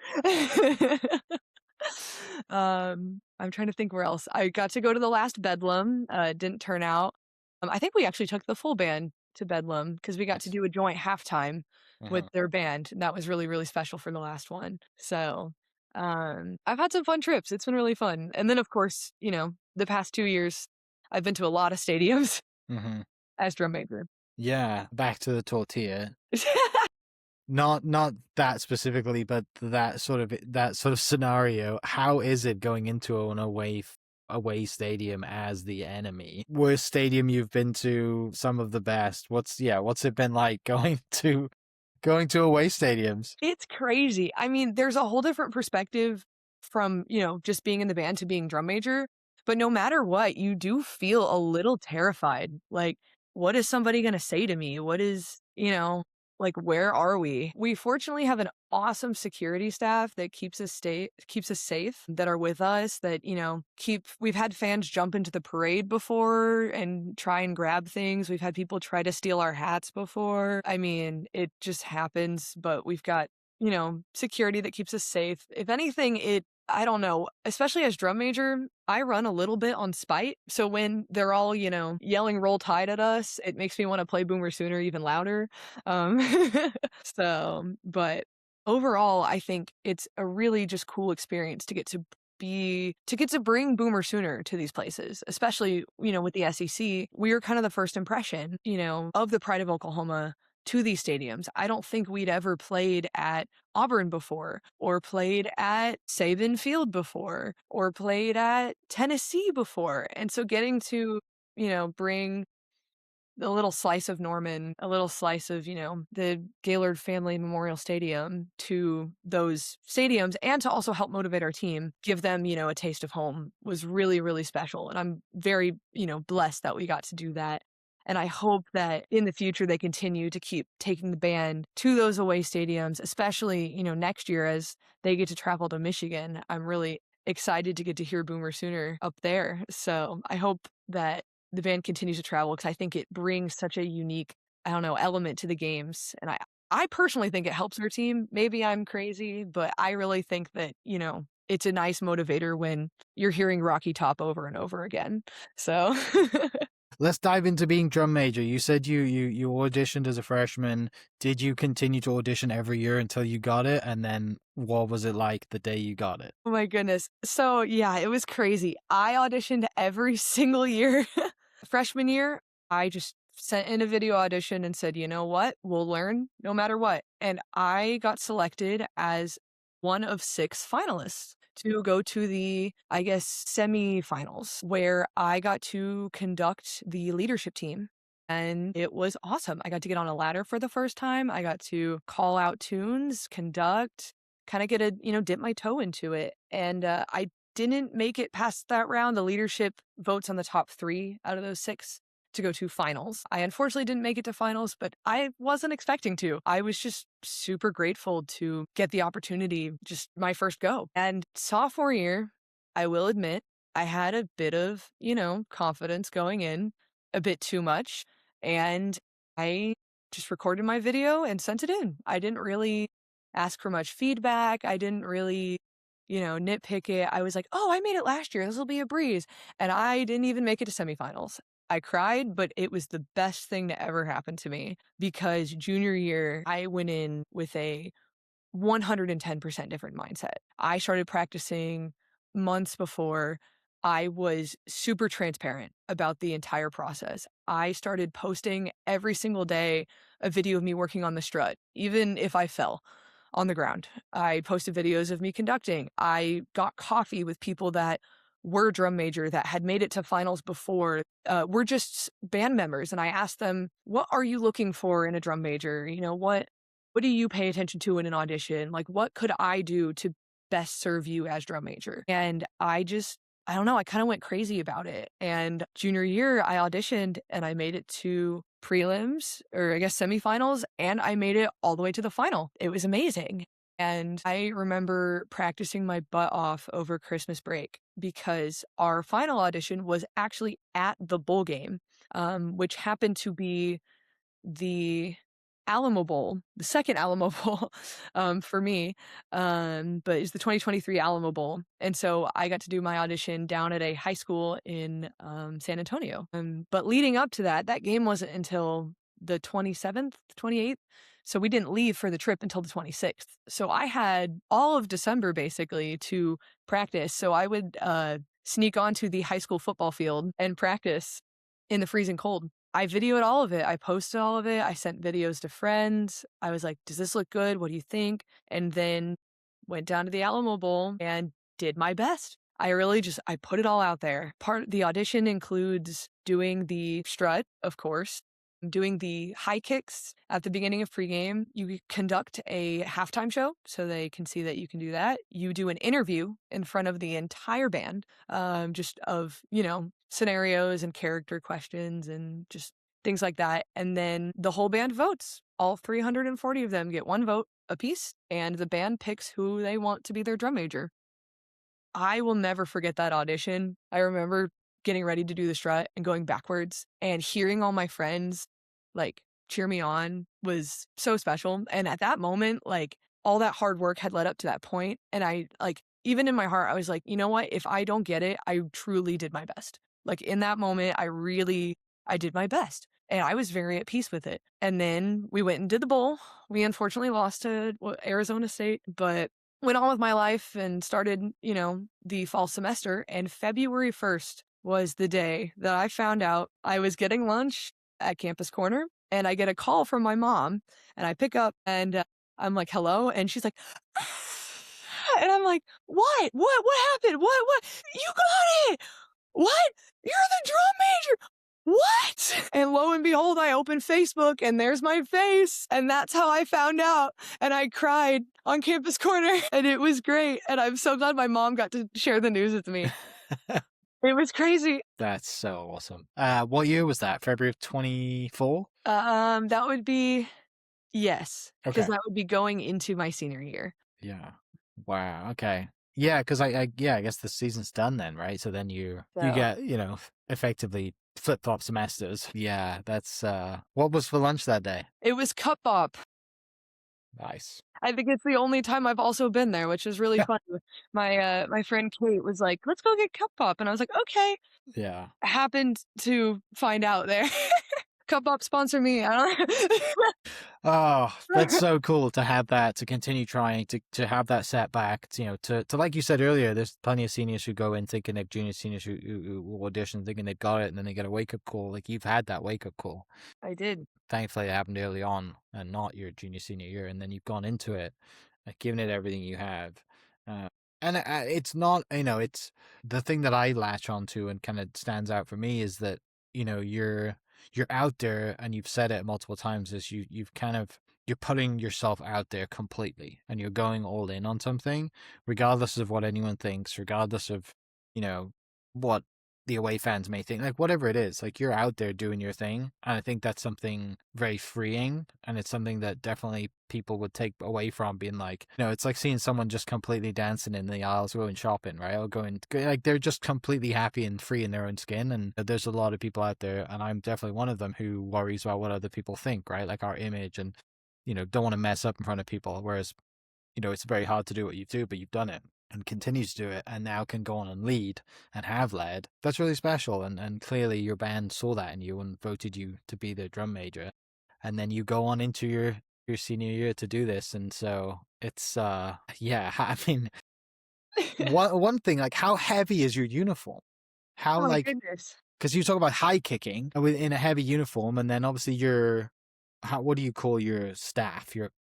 I'm trying to think where else. I got to go to the last Bedlam. It didn't turn out. I think we actually took the full band to Bedlam because we got to do a joint halftime with their band. And that was really, really special for the last one. So I've had some fun trips. It's been really fun. And then, of course, the past 2 years, I've been to a lot of stadiums Mm-hmm. as drum major. Yeah. Back to the tortilla. Not that specifically, but that sort of scenario. How is it going into an away stadium as the enemy? Worst stadium you've been to, some of the best. What's it been like going to away stadiums? It's crazy. I mean, there's a whole different perspective from, just being in the band to being drum major. But no matter what, you do feel a little terrified. Like, what is somebody going to say to me? What is, like, where are we? We fortunately have an awesome security staff that keeps us safe, that are with us, that, we've had fans jump into the parade before and try and grab things. We've had people try to steal our hats before. I mean, it just happens, but we've got security that keeps us safe. If anything, I don't know, especially as drum major, I run a little bit on spite. So when they're all, yelling Roll Tide at us, it makes me want to play Boomer Sooner even louder. Um, but overall, I think it's a really just cool experience to get to bring Boomer Sooner to these places, especially, with the SEC. We were kind of the first impression, of the Pride of Oklahoma to these stadiums. I don't think we'd ever played at Auburn before, or played at Saban Field before, or played at Tennessee before. And so getting to, bring a little slice of Norman, a little slice of, the Gaylord Family Memorial Stadium to those stadiums, and to also help motivate our team, give them, a taste of home, was really, really special. And I'm very, blessed that we got to do that. And I hope that in the future they continue to keep taking the band to those away stadiums, especially, next year as they get to travel to Michigan. I'm really excited to get to hear Boomer Sooner up there. So I hope that the band continues to travel, because I think it brings such a unique, I don't know, element to the games. And I personally think it helps our team. Maybe I'm crazy, but I really think that, it's a nice motivator when you're hearing Rocky Top over and over again. So Let's dive into being drum major. You said you auditioned as a freshman. Did you continue to audition every year until you got it? And then what was it like the day you got it? Oh my goodness. So yeah, it was crazy. I auditioned every single year. Freshman year, I just sent in a video audition and said, you know what, we'll learn no matter what. And I got selected as one of 6 finalists to go to the, I guess, semifinals, where I got to conduct the leadership team. And it was awesome. I got to get on a ladder for the first time. I got to call out tunes, conduct, kind of get a, dip my toe into it. And I didn't make it past that round. The leadership votes on the top 3 out of those 6 to go to finals. I unfortunately didn't make it to finals, but I wasn't expecting to. I was just super grateful to get the opportunity, just my first go. And sophomore year, I will admit, I had a bit of, confidence going in, a bit too much. And I just recorded my video and sent it in. I didn't really ask for much feedback. I didn't really, nitpick it. I was like, oh, I made it last year. This will be a breeze. And I didn't even make it to semifinals. I cried, but it was the best thing to ever happen to me, because junior year, I went in with a 110% different mindset. I started practicing months before. I was super transparent about the entire process. I started posting every single day a video of me working on the strut, even if I fell on the ground. I posted videos of me conducting. I got coffee with people that were drum major, that had made it to finals before, were just band members. And I asked them, what are you looking for in a drum major? What do you pay attention to in an audition? Like, what could I do to best serve you as drum major? And I don't know, I kind of went crazy about it. And junior year, I auditioned and I made it to prelims, or I guess semifinals, and I made it all the way to the final. It was amazing. And I remember practicing my butt off over Christmas break, because our final audition was actually at the bowl game, which happened to be the Alamo Bowl, the second Alamo Bowl for me, but it's the 2023 Alamo Bowl. And so I got to do my audition down at a high school in San Antonio. But leading up to that game wasn't until the 27th, 28th. So we didn't leave for the trip until the 26th. So I had all of December basically to practice. So I would sneak onto the high school football field and practice in the freezing cold. I videoed all of it. I posted all of it. I sent videos to friends. I was like, does this look good? What do you think? And then went down to the Alamo Bowl and did my best. I put it all out there. Part of the audition includes doing the strut, of course, doing the high kicks at the beginning of pregame. You conduct a halftime show so they can see that you can do that. You do an interview in front of the entire band, just of, scenarios and character questions and just things like that. And then the whole band votes. All 340 of them get 1 vote apiece, and the band picks who they want to be their drum major. I will never forget that audition. I remember getting ready to do the strut and going backwards and hearing all my friends cheer me on was so special. And at that moment, all that hard work had led up to that point, and I like even in my heart, I was like, you know what? If I don't get it, I truly did my best. Like in that moment, I did my best. And I was very at peace with it. And then we went and did the bowl. We unfortunately lost to Arizona State, but went on with my life and started, the fall semester. And February 1st was the day that I found out I was getting lunch at Campus Corner. And I get a call from my mom, and I pick up, and I'm like, hello. And she's like, and I'm like, what? What happened? What? You got it. What? You're the drum major. What? And lo and behold, I open Facebook and there's my face. And that's how I found out. And I cried on Campus Corner, and it was great. And I'm so glad my mom got to share the news with me. It was crazy. That's so awesome. What year was that? February of 24? That would be, yes, because Okay. that would be going into my senior year. Yeah. Wow. Okay. Yeah, because I guess the season's done then, right? So then you So- get, effectively flip-flop semesters. Yeah, that's what was for lunch that day? It was Cup Bop. Nice. I think it's the only time I've also been there, which is really funny. My friend Kate was like, let's go get Cup Bop. And I was like, okay. Yeah. I happened to find out there. Cup Bop sponsor me. I don't Oh, that's so cool to have that, to continue trying to have that setback, to like you said earlier, there's plenty of seniors who go in thinking they're junior seniors who audition thinking they've got it, and then they get a wake-up call. Like you've had that wake-up call. I did. Thankfully, it happened early on and not your junior, senior year, and then you've gone into it, given it everything you have. And it's not, it's the thing that I latch onto and kind of stands out for me is that, you're out there, and you've said it multiple times, is you're putting yourself out there completely, and you're going all in on something, regardless of what anyone thinks, regardless of, what the away fans may think, like whatever it is, like you're out there doing your thing. And I think that's something very freeing, and it's something that definitely people would take away from being like, it's like seeing someone just completely dancing in the aisles going shopping, right? Or like they're just completely happy and free in their own skin. And there's a lot of people out there, and I'm definitely one of them, who worries about what other people think, right? Like our image, and don't want to mess up in front of people, whereas it's very hard to do what you do, but you've done it and continues to do it, and now can go on and lead and have led. That's really special. And clearly your band saw that in you and voted you to be their drum major. And then you go on into your senior year to do this. And so it's, yeah, I mean, one thing, like how heavy is your uniform? How Oh my like, goodness. because you talk about high kicking in a heavy uniform, and then obviously what do you call your staff? Your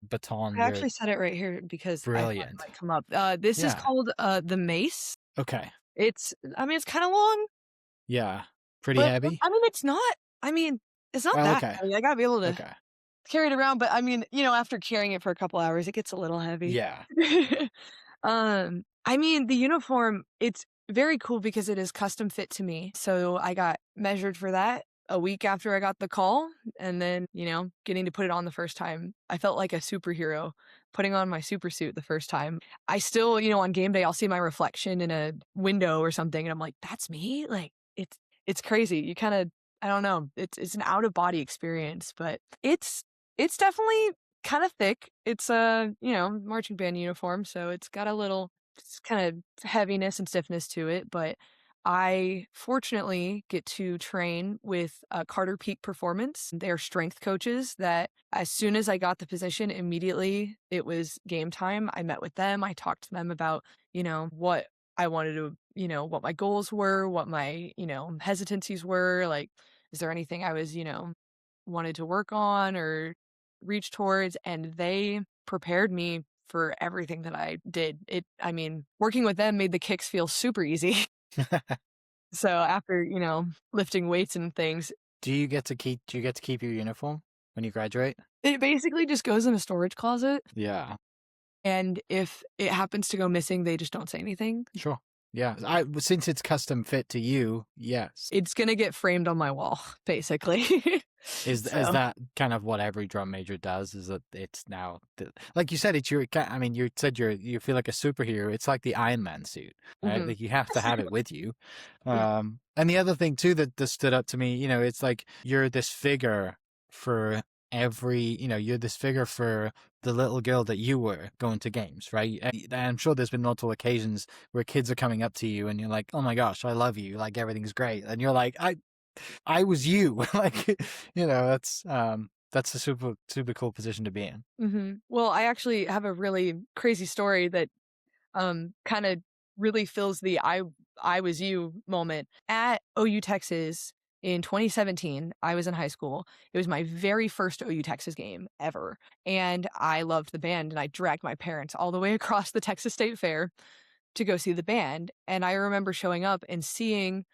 baton? I actually said it right here because I thought it Brilliant. might come up. This is Yeah. called the mace. Okay. It's kind of long. Yeah. Pretty But, heavy? it's not. It's not Oh, that okay. heavy. I gotta be able to Okay. carry it around. But after carrying it for a couple hours, it gets a little heavy. Yeah. The uniform, it's very cool because it is custom fit to me. So I got measured for that a week after I got the call, and then, getting to put it on the first time, I felt like a superhero putting on my super suit the first time. I still, on game day, I'll see my reflection in a window or something, and I'm like, that's me? Like, it's crazy. You kind of, I don't know, it's an out of body experience, but it's definitely kind of thick. It's a, marching band uniform, so it's got a little kind of heaviness and stiffness to it, but I fortunately get to train with Carter Peak Performance. They're strength coaches that as soon as I got the position, immediately it was game time. I met with them. I talked to them about, what I wanted to, what my goals were, what my, hesitancies were. Like, is there anything I was, wanted to work on or reach towards? And they prepared me for everything that I did. Working with them made the kicks feel super easy. So after, lifting weights and things, Do you get to keep your uniform when you graduate? it basically just goes in a storage closet. Yeah. And if it happens to go missing, they just don't say anything. Sure. Yeah. Since it's custom fit to you, yes. It's going to get framed on my wall, basically. Is that kind of what every drum major does? Is that it's now, like you said, it's you said you feel like a superhero. It's like the Iron Man suit, right? Mhm. Like you have to have it with you. And the other thing too that stood up to me, it's like you're this figure for you're this figure for the little girl that you were going to games, right? And I'm sure there's been multiple occasions where kids are coming up to you and you're like, "Oh my gosh, I love you. Like everything's great." And you're like, I was you." Like, that's a super super cool position to be in. Well, I actually have a really crazy story that kind of really fills the I was you moment. At OU Texas in 2017, I was in high school. It was my very first OU Texas game ever. And I loved the band and I dragged my parents all the way across the Texas State Fair to go see the band. And I remember showing up and seeing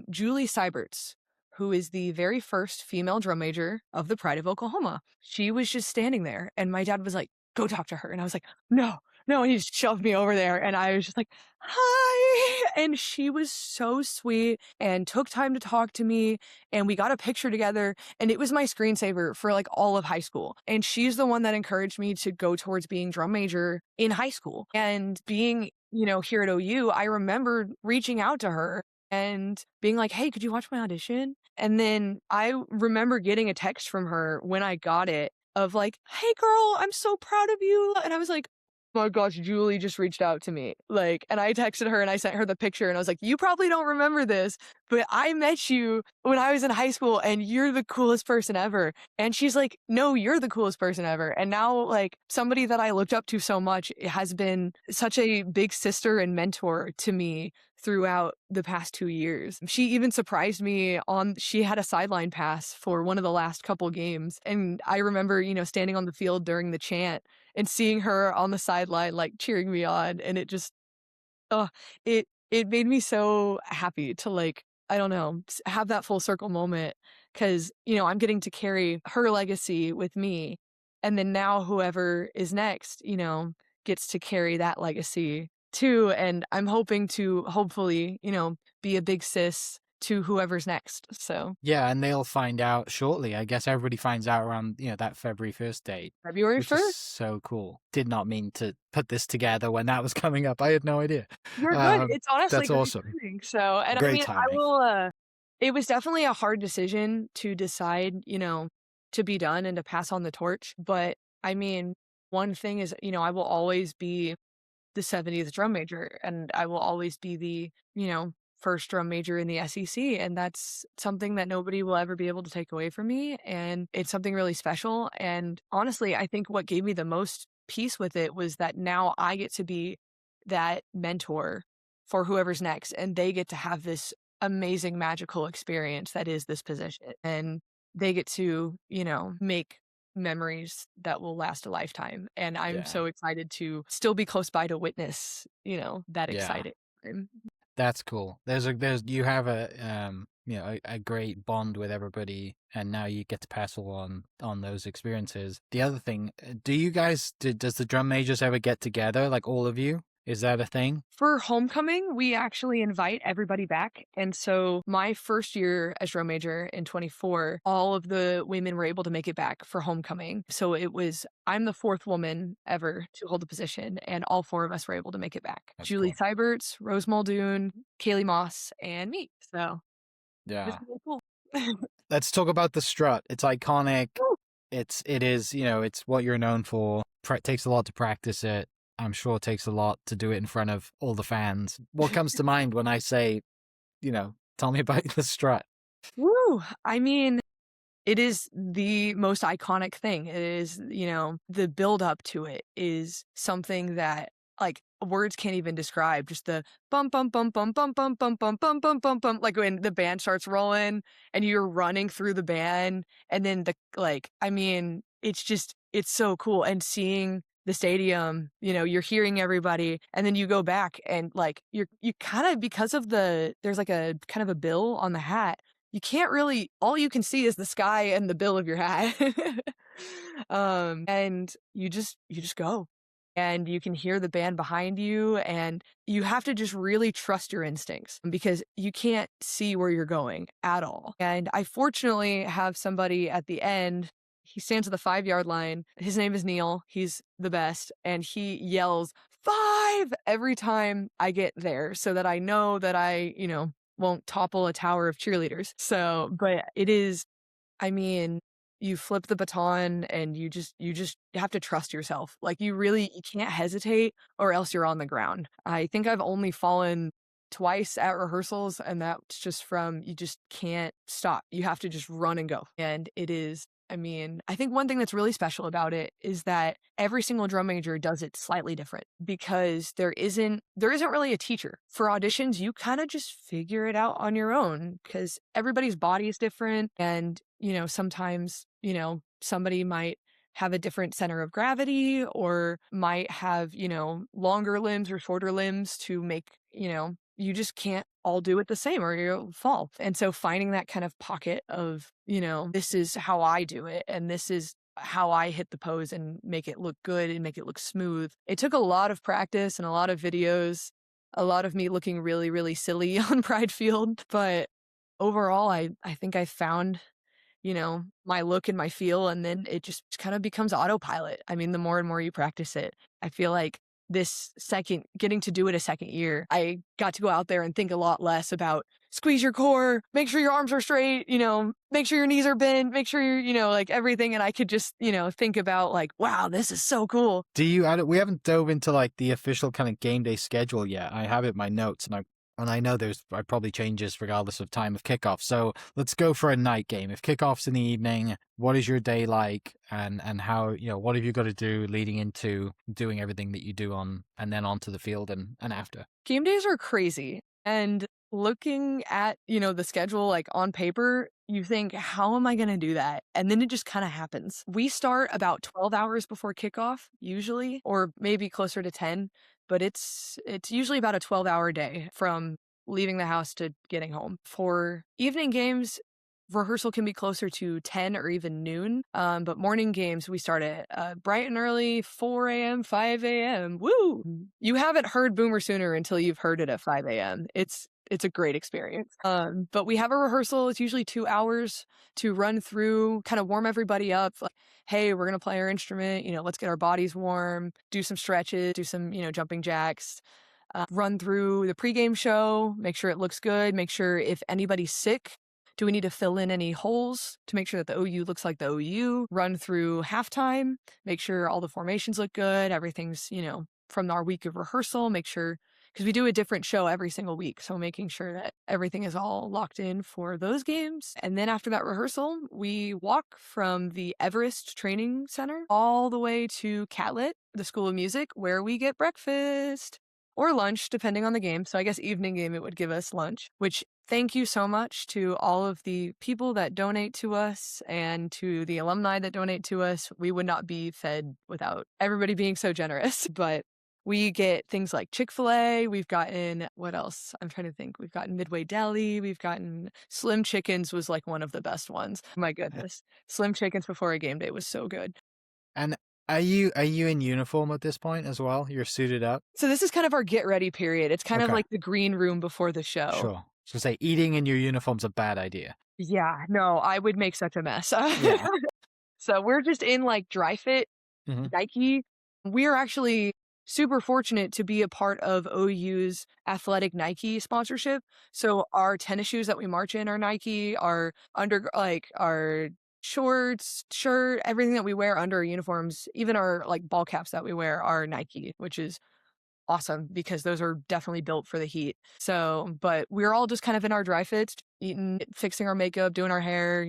Julie Seiberts, who is the very first female drum major of the Pride of Oklahoma. She was just standing there, and my dad was like, "Go talk to her." And I was like, "No, no." And he just shoved me over there, and I was just like, "Hi." And she was so sweet and took time to talk to me, and we got a picture together, and it was my screensaver for like all of high school. And she's the one that encouraged me to go towards being drum major in high school. And being, here at OU, I remember reaching out to her and being like, "Hey, could you watch my audition?" And then I remember getting a text from her when I got it of like, "Hey girl, I'm so proud of you." And I was like, "Oh my gosh, Julie just reached out to me." Like, and I texted her and I sent her the picture and I was like, "You probably don't remember this, but I met you when I was in high school and you're the coolest person ever." And she's like, "No, you're the coolest person ever." And now, like, somebody that I looked up to so much has been such a big sister and mentor to me throughout the past 2 years. She even surprised me she had a sideline pass for one of the last couple games. And I remember, standing on the field during the chant and seeing her on the sideline, like cheering me on. And it just, oh, it made me so happy to, like, I don't know, have that full circle moment. Cause, I'm getting to carry her legacy with me. And then now whoever is next, gets to carry that legacy too. And I'm hoping to hopefully, be a big sis to whoever's next. So Yeah, and they'll find out shortly. I guess everybody finds out around, that February 1st date, February which is 1st. so cool. Did not mean to put this together when that was coming up. I had no idea. You're good. It's honestly That's great awesome. timing. So, and I Great mean, I timing. will, it was definitely a hard decision to decide, to be done and to pass on the torch. But I mean, one thing is, I will always be the 70th drum major and I will always be the, first drum major in the SEC. And that's something that nobody will ever be able to take away from me. And it's something really special. And honestly, I think what gave me the most peace with it was that now I get to be that mentor for whoever's next and they get to have this amazing magical experience that is this position. And they get to, make memories that will last a lifetime. And I'm Yeah. so excited to still be close by to witness, that Yeah. exciting time. That's cool. You have a great bond with everybody, and now you get to pass along on those experiences. The other thing, does the drum majors ever get together, like all of you? Is that a thing? For homecoming, we actually invite everybody back. And so my first year as drum major in 24, all of the women were able to make it back for homecoming. So I'm the fourth woman ever to hold the position, and all four of us were able to make it back. That's Julie cool. Seiberts, Rose Muldoon, Kaylee Moss, and me. So it was Yeah. really cool. Let's talk about the strut. It's iconic. Woo! It is, it's what you're known for. It takes a lot to practice it. I'm sure it takes a lot to do it in front of all the fans. What comes to mind when I say, tell me about the strut? Woo! I mean, it is the most iconic thing. It is, the build up to it is something that, like, words can't even describe. Just the bump, bump, bump, bump, bump, bump, bump, bump, bump, bump, bump, bump. Like when the band starts rolling and you're running through the band, and then it's so cool. And seeing the stadium, you're hearing everybody, and then you go back and like you kind of, because of there's like a kind of a bill on the hat. You can't really, all you can see is the sky and the bill of your hat. And you just go. And you can hear the band behind you, and you have to just really trust your instincts because you can't see where you're going at all. And I fortunately have somebody at the end. He stands at the 5-yard line. His name is Neil. He's the best. And he yells 5 every time I get there so that I know that I, won't topple a tower of cheerleaders. So, but it is, I mean, you flip the baton and you have to trust yourself. Like you can't hesitate or else you're on the ground. I think I've only fallen twice at rehearsals, and that's just from you just can't stop. You have to just run and go. And it is, I mean, I think one thing that's really special about it is that every single drum major does it slightly different because there isn't really a teacher. For auditions, you kind of just figure it out on your own because everybody's body is different. And, sometimes, somebody might have a different center of gravity or might have, longer limbs or shorter limbs to make, you just can't all do it the same or you'll fall. And so finding that kind of pocket of, this is how I do it and this is how I hit the pose and make it look good and make it look smooth. It took a lot of practice and a lot of videos, a lot of me looking really, really silly on Pride Field. But overall, I think I found, my look and my feel, and then it just kind of becomes autopilot. I mean, the more and more you practice it, I feel like getting to do it a second year, I got to go out there and think a lot less about squeeze your core, make sure your arms are straight, make sure your knees are bent, make sure you're, like everything. And I could just, think about like, wow, this is so cool. We haven't dove into like the official kind of game day schedule yet. I have it in my notes and I know there's probably changes regardless of time of kickoff. So let's go for a night game. If kickoff's in the evening, what is your day like and how, what have you got to do leading into doing everything that you do and then onto the field and after? Game days are crazy. And looking at, the schedule like on paper, you think, how am I going to do that? And then it just kind of happens. We start about 12 hours before kickoff usually, or maybe closer to 10. But it's usually about a 12-hour day from leaving the house to getting home. For evening games, rehearsal can be closer to 10 or even noon. But morning games, we start at bright and early, 4 a.m., 5 a.m. Woo! You haven't heard Boomer Sooner until you've heard it at 5 a.m. It's a great experience. But we have a rehearsal. It's usually 2 hours to run through, kind of warm everybody up. Like, hey, we're going to play our instrument. Let's get our bodies warm, do some stretches, do some, jumping jacks, run through the pregame show, make sure it looks good, make sure if anybody's sick, do we need to fill in any holes to make sure that the OU looks like the OU, run through halftime, make sure all the formations look good, everything's, from our week of rehearsal, make sure, because we do a different show every single week. So making sure that everything is all locked in for those games. And then after that rehearsal, we walk from the Everest Training Center all the way to Catlett, the School of Music, where we get breakfast or lunch, depending on the game. So I guess evening game, it would give us lunch, which thank you so much to all of the people that donate to us and to the alumni that donate to us. We would not be fed without everybody being so generous. But we get things like Chick-fil-A. We've gotten, what else? I'm trying to think. We've gotten Midway Deli. We've gotten Slim Chickens was like one of the best ones. My goodness. Slim Chickens before a game day was so good. And are you in uniform at this point as well? You're suited up? So this is kind of our get ready period. It's kind of like the green room before the show. Sure. So say eating in your uniform's a bad idea. Yeah, no, I would make such a mess. Yeah. So we're just in like dry fit Nike. We're actually super fortunate to be a part of OU's athletic Nike sponsorship. So our tennis shoes that we march in are Nike, our our shorts, shirt, everything that we wear under our uniforms, even our like ball caps that we wear are Nike, which is awesome because those are definitely built for the heat. So, but we're all just kind of in our dry fits, eating, fixing our makeup, doing our hair,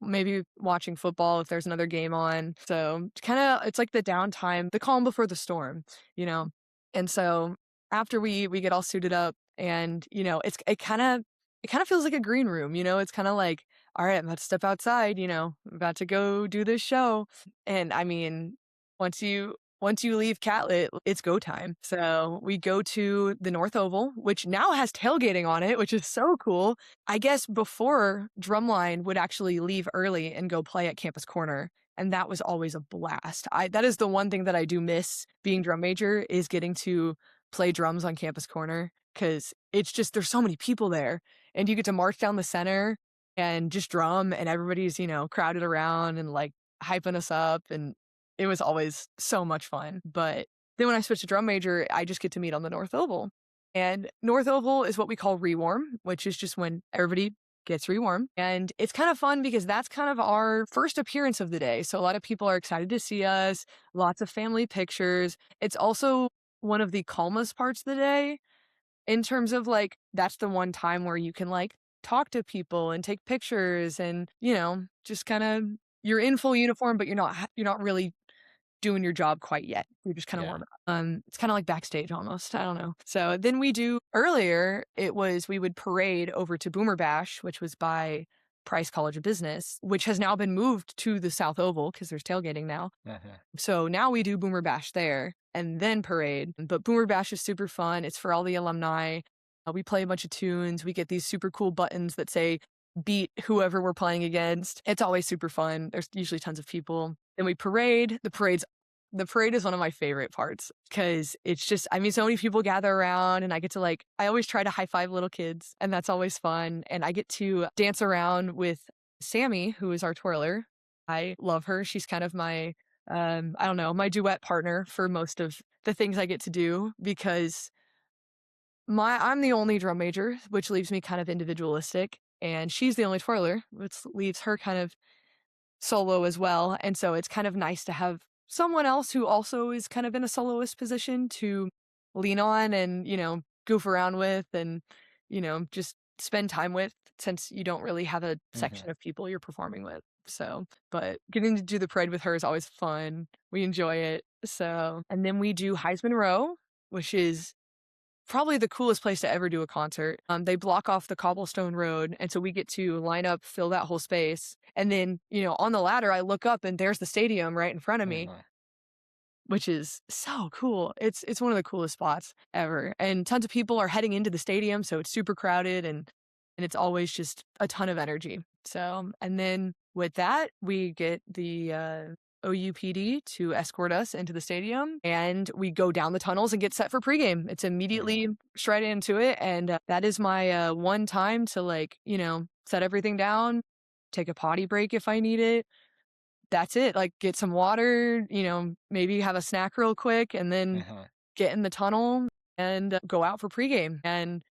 maybe watching football if there's another game on. So it's like the downtime, the calm before the storm, And so after we get all suited up and, it kind of feels like a green room, it's kind of like, all right, I'm about to step outside, I'm about to go do this show. And I mean, once you leave Catlett, it's go time. So we go to the North Oval, which now has tailgating on it, which is so cool. I guess before Drumline would actually leave early and go play at Campus Corner. And that was always a blast. That is the one thing that I do miss being drum major is getting to play drums on Campus Corner. Cause it's just, there's so many people there and you get to march down the center and just drum and everybody's, crowded around and like hyping us up. And it was always so much fun. But then when I switched to drum major, I just get to meet on the North Oval. And North Oval is what we call rewarm, which is just when everybody gets rewarmed. And it's kind of fun because that's kind of our first appearance of the day. So a lot of people are excited to see us, lots of family pictures. It's also one of the calmest parts of the day in terms of like, that's the one time where you can like talk to people and take pictures and, just kind of, you're in full uniform, but you're not really doing your job quite yet. You're just kind of warm up. It's kind of like backstage almost. I don't know. So then earlier, we would parade over to Boomer Bash, which was by Price College of Business, which has now been moved to the South Oval because there's tailgating now. So now we do Boomer Bash there and then parade. But Boomer Bash is super fun. It's for all the alumni. We play a bunch of tunes. We get these super cool buttons that say beat whoever we're playing against. It's always super fun. There's usually tons of people. Then we parade. The parade is one of my favorite parts because it's just, so many people gather around and I get to I always try to high five little kids and that's always fun. And I get to dance around with Sammy, who is our twirler. I love her. She's kind of my, my duet partner for most of the things I get to do because I'm the only drum major, which leaves me kind of individualistic. And she's the only twirler, which leaves her kind of solo as well. And so it's kind of nice to have someone else who also is kind of in a soloist position to lean on and, goof around with and, just spend time with since you don't really have a section of people you're performing with. So, but getting to do the parade with her is always fun. We enjoy it. So, and then we do Heisman Row, which is probably the coolest place to ever do a concert. They block off the cobblestone road. And so we get to line up, fill that whole space. And then, on the ladder, I look up and there's the stadium right in front of me, which is so cool. It's one of the coolest spots ever. And tons of people are heading into the stadium. So it's super crowded and it's always just a ton of energy. So, and then with that, we get the, OUPD to escort us into the stadium and we go down the tunnels and get set for pregame. It's immediately straight into it. And that is my one time to set everything down, take a potty break if I need it. That's it. Get some water, maybe have a snack real quick and then get in the tunnel and go out for pregame. And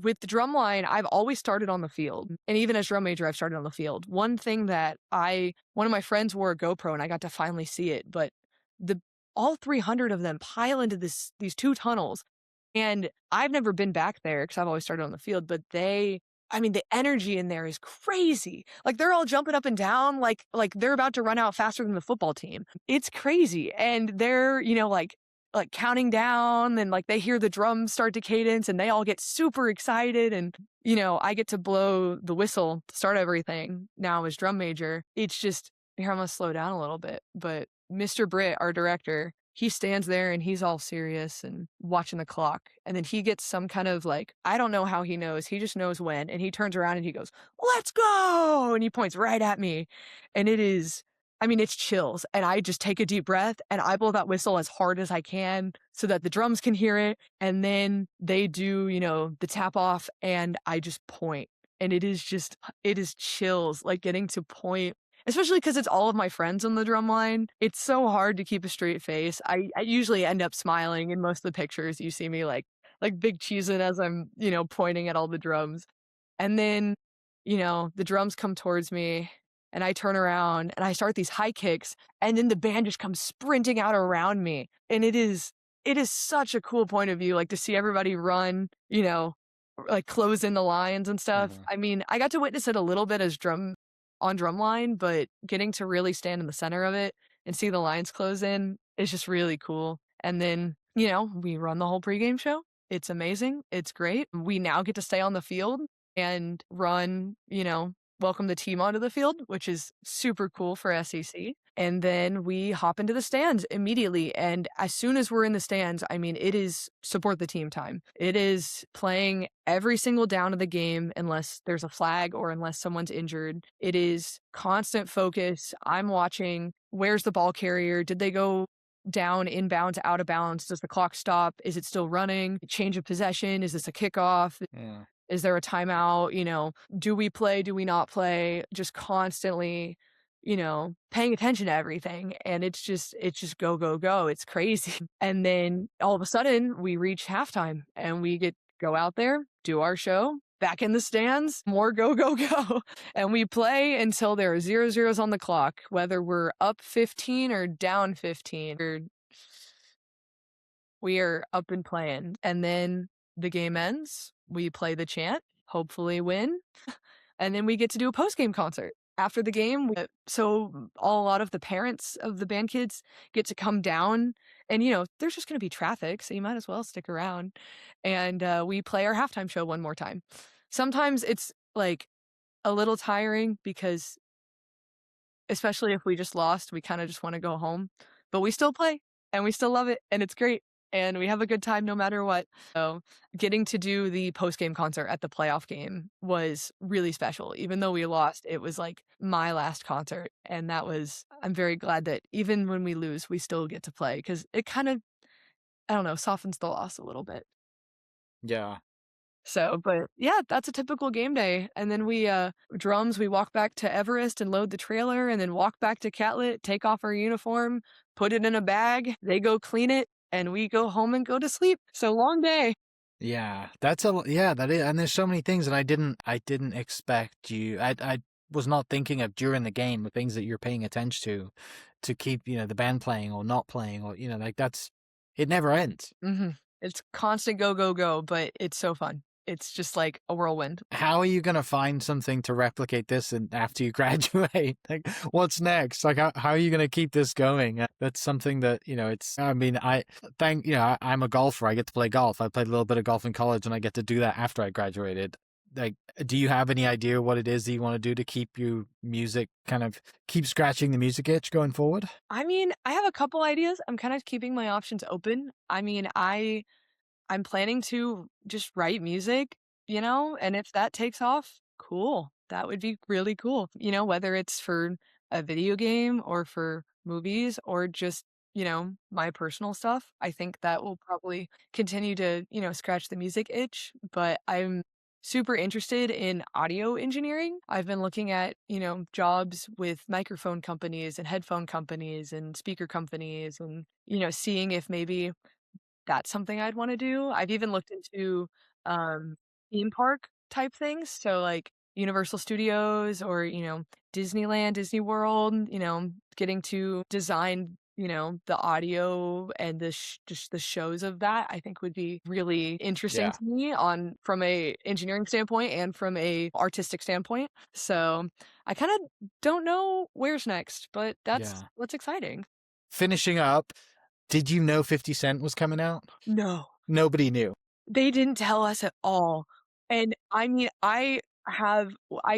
with the drum line, I've always started on the field. And even as drum major, I've started on the field. One thing that one of my friends wore a GoPro and I got to finally see it, but all 300 of them pile into these two tunnels. And I've never been back there because I've always started on the field, but the energy in there is crazy. They're all jumping up and down like they're about to run out faster than the football team. It's crazy. And they're, counting down and they hear the drums start to cadence and they all get super excited. And, I get to blow the whistle to start everything now as drum major. It's just, here, I'm going to slow down a little bit. But Mr. Britt, our director, he stands there and he's all serious and watching the clock. And then he gets some kind of I don't know how he knows. He just knows when. And he turns around and he goes, "Let's go." And he points right at me. And it is, it's chills. And I just take a deep breath and I blow that whistle as hard as I can so that the drums can hear it. And then they do, the tap off and I just point. And it is chills, getting to point. Especially because it's all of my friends on the drum line. It's so hard to keep a straight face. I usually end up smiling in most of the pictures. You see me like big cheesing as I'm, pointing at all the drums. And then, the drums come towards me and I turn around and I start these high kicks and then the band just comes sprinting out around me. And it is such a cool point of view, to see everybody run, close in the lines and stuff. I got to witness it a little bit as on drumline, but getting to really stand in the center of it and see the lines close in is just really cool. And then, we run the whole pregame show. It's amazing. It's great. We now get to stay on the field and run, welcome the team onto the field, which is super cool for SEC. And then we hop into the stands immediately. And as soon as we're in the stands, it is support the team time. It is playing every single down of the game unless there's a flag or unless someone's injured. It is constant focus. I'm watching, where's the ball carrier? Did they go down, inbounds, out of bounds? Does the clock stop? Is it still running? Change of possession? Is this a kickoff? Yeah. Is there a timeout? Do we play? Do we not play? Just constantly, paying attention to everything. And it's just go, go, go. It's crazy. And then all of a sudden we reach halftime and we go out there, do our show, back in the stands, more go, go, go. And we play until there are 0 zeros on the clock, whether we're up 15 or down 15. We are up and playing. And then the game ends. We play the chant, hopefully win. And then we get to do a post-game concert. After the game, so a lot of the parents of the band kids get to come down, and there's just going to be traffic, so you might as well stick around. And we play our halftime show one more time. Sometimes it's like a little tiring because, especially if we just lost, we kind of just want to go home, but we still play and we still love it, and it's great. And we have a good time no matter what. So getting to do the post-game concert at the playoff game was really special. Even though we lost, it was like my last concert. And I'm very glad that even when we lose, we still get to play, because it kind of, I don't know, softens the loss a little bit. Yeah. So, but yeah, that's a typical game day. And then we drums, we walk back to Everest and load the trailer, and then walk back to Catlet, take off our uniform, put it in a bag. They go clean it, and we go home and go to sleep. So long day. Yeah, that is, and there's so many things that I didn't expect you. I was not thinking of during the game, the things that you're paying attention to keep the band playing or not playing, or like it never ends. Mm-hmm. It's constant go, go, go, but it's so fun. It's just like a whirlwind. How are you going to find something to replicate this after you graduate? Like, what's next? Like, how are you going to keep this going? That's something that, I'm a golfer. I get to play golf. I played a little bit of golf in college, and I get to do that after I graduated. Like, do you have any idea what it is that you want to do to keep your music, kind of keep scratching the music itch going forward? I mean, I have a couple ideas. I'm kind of keeping my options open. I mean, I'm planning to just write music, and if that takes off, cool. That would be really cool. Whether it's for a video game or for movies or just, my personal stuff. I think that will probably continue to, scratch the music itch, but I'm super interested in audio engineering. I've been looking at, jobs with microphone companies and headphone companies and speaker companies, and, seeing if maybe that's something I'd want to do. I've even looked into theme park type things. So like Universal Studios or, Disneyland, Disney World, getting to design, the audio and just the shows of that, I think would be really interesting to me from a engineering standpoint and from a artistic standpoint. So I kind of don't know where's next, but that's what's exciting. Finishing up, did you know 50 Cent was coming out? No. Nobody knew. They didn't tell us at all. And I mean, I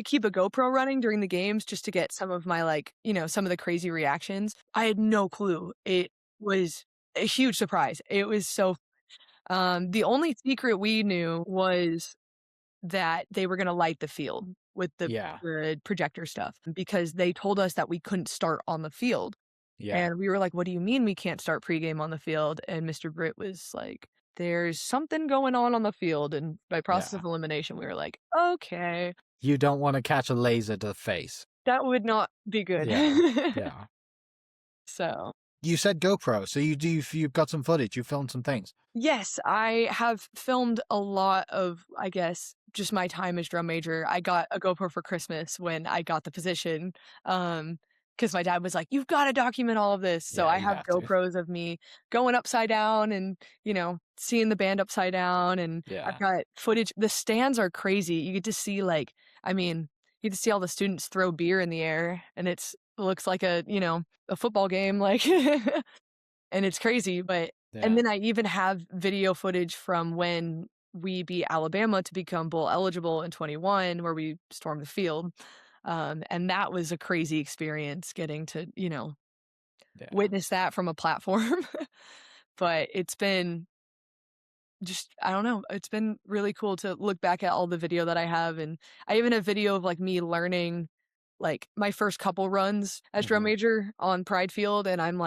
keep a GoPro running during the games just to get some of my some of the crazy reactions. I had no clue. It was a huge surprise. It was so the only secret we knew was that they were going to light the field with the projector stuff, because they told us that we couldn't start on the field. Yeah. And we were like, what do you mean we can't start pregame on the field? And Mr. Britt was like, there's something going on the field. And by process of elimination, we were like, okay. You don't want to catch a laser to the face. That would not be good. Yeah. So. You said GoPro, so you've got some footage. You filmed some things. Yes, I have filmed a lot of, I guess, just my time as drum major. I got a GoPro for Christmas when I got the position. Because my dad was like, you've got to document all of this. So I have GoPros of me going upside down and, seeing the band upside down. And I've got footage. The stands are crazy. You get to see you get to see all the students throw beer in the air, and it looks like a football game, and it's crazy. And then I even have video footage from when we beat Alabama to become bowl eligible in 21, where we stormed the field. And that was a crazy experience, getting to, witness that from a platform. But it's been I don't know. It's been really cool to look back at all the video that I have. And I even have video of me learning my first couple runs as drum major on Pride Field. And I'm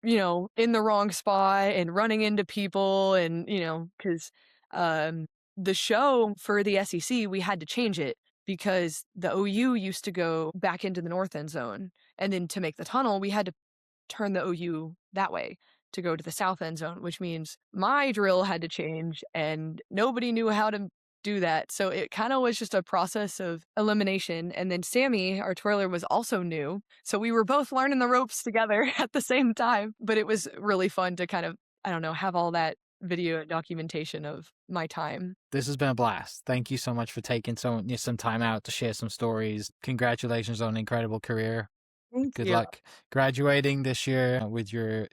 in the wrong spot and running into people, and, because the show for the SEC, we had to change it, because the OU used to go back into the north end zone. And then to make the tunnel, we had to turn the OU that way to go to the south end zone, which means my drill had to change, and nobody knew how to do that. So it kind of was just a process of elimination. And then Sammy, our twirler, was also new. So we were both learning the ropes together at the same time. But it was really fun to kind of, I don't know, have all that video documentation of my time. This has been a blast. Thank you so much for taking some time out to share some stories. Congratulations on an incredible career. Thank Good you. luck graduating this year with your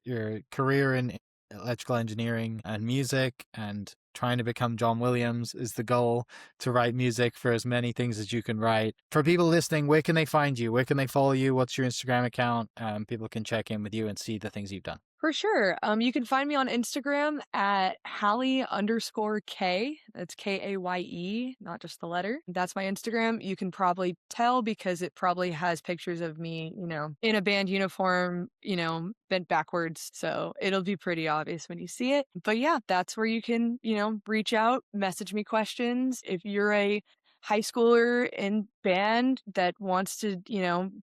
career in electrical engineering and music, and trying to become John Williams is the goal, to write music for as many things as you can write. For people listening, where can they find you? Where can they follow you? What's your Instagram account? People can check in with you and see the things you've done. For sure. You can find me on Instagram at Halle_K. That's Kaye, not just the letter. That's my Instagram. You can probably tell because it probably has pictures of me, in a band uniform, bent backwards. So it'll be pretty obvious when you see it. But yeah, that's where you can, reach out, message me questions. If you're a high schooler in band that wants to,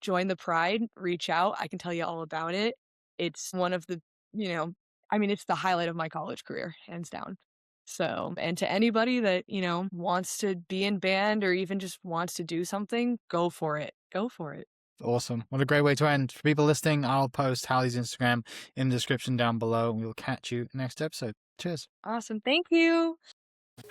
join the Pride, reach out. I can tell you all about it. It's one of the, it's the highlight of my college career, hands down. So, and to anybody that, wants to be in band or even just wants to do something, go for it. Go for it. Awesome. What a great way to end. For people listening, I'll post Halle's Instagram in the description down below, and we'll catch you next episode. Cheers. Awesome. Thank you.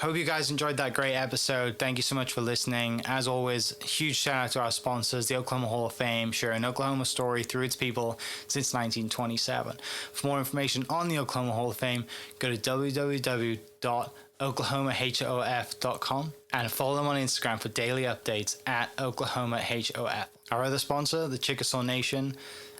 Hope you guys enjoyed that great episode. Thank you so much for listening. As always, huge shout out to our sponsors, the Oklahoma Hall of Fame, sharing Oklahoma story through its people since 1927. For more information on the Oklahoma Hall of Fame, go to www.oklahomahof.com and follow them on Instagram for daily updates at OklahomaHOF. Our other sponsor, the Chickasaw Nation,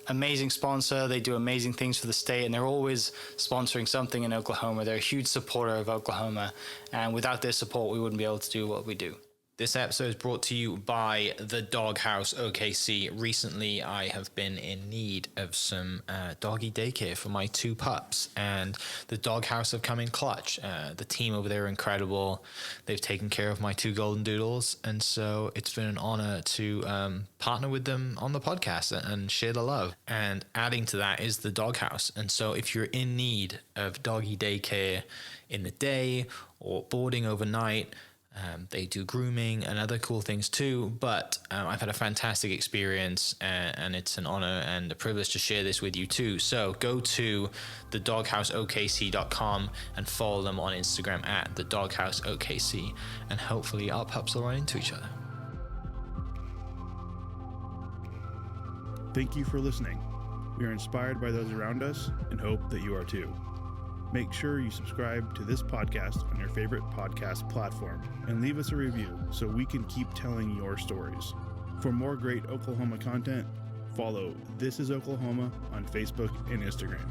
amazing sponsor. They do amazing things for the state, and they're always sponsoring something in Oklahoma. They're a huge supporter of Oklahoma, and without their support, we wouldn't be able to do what we do. This episode is brought to you by the Doghouse OKC. Recently, I have been in need of some doggy daycare for my 2 pups, and the Doghouse have come in clutch. The team over there are incredible. They've taken care of my 2 golden doodles, and so it's been an honor to partner with them on the podcast and share the love. And adding to that is the Doghouse. And so if you're in need of doggy daycare in the day or boarding overnight, they do grooming and other cool things too, but I've had a fantastic experience, and it's an honor and a privilege to share this with you too. So go to thedogHouseOKC.com and follow them on Instagram at thedogHouseOKC, and hopefully our pups will run into each other. Thank you for listening. We are inspired by those around us and hope that you are too. Make sure you subscribe to this podcast on your favorite podcast platform and leave us a review so we can keep telling your stories. For more great Oklahoma content, follow This Is Oklahoma on Facebook and Instagram.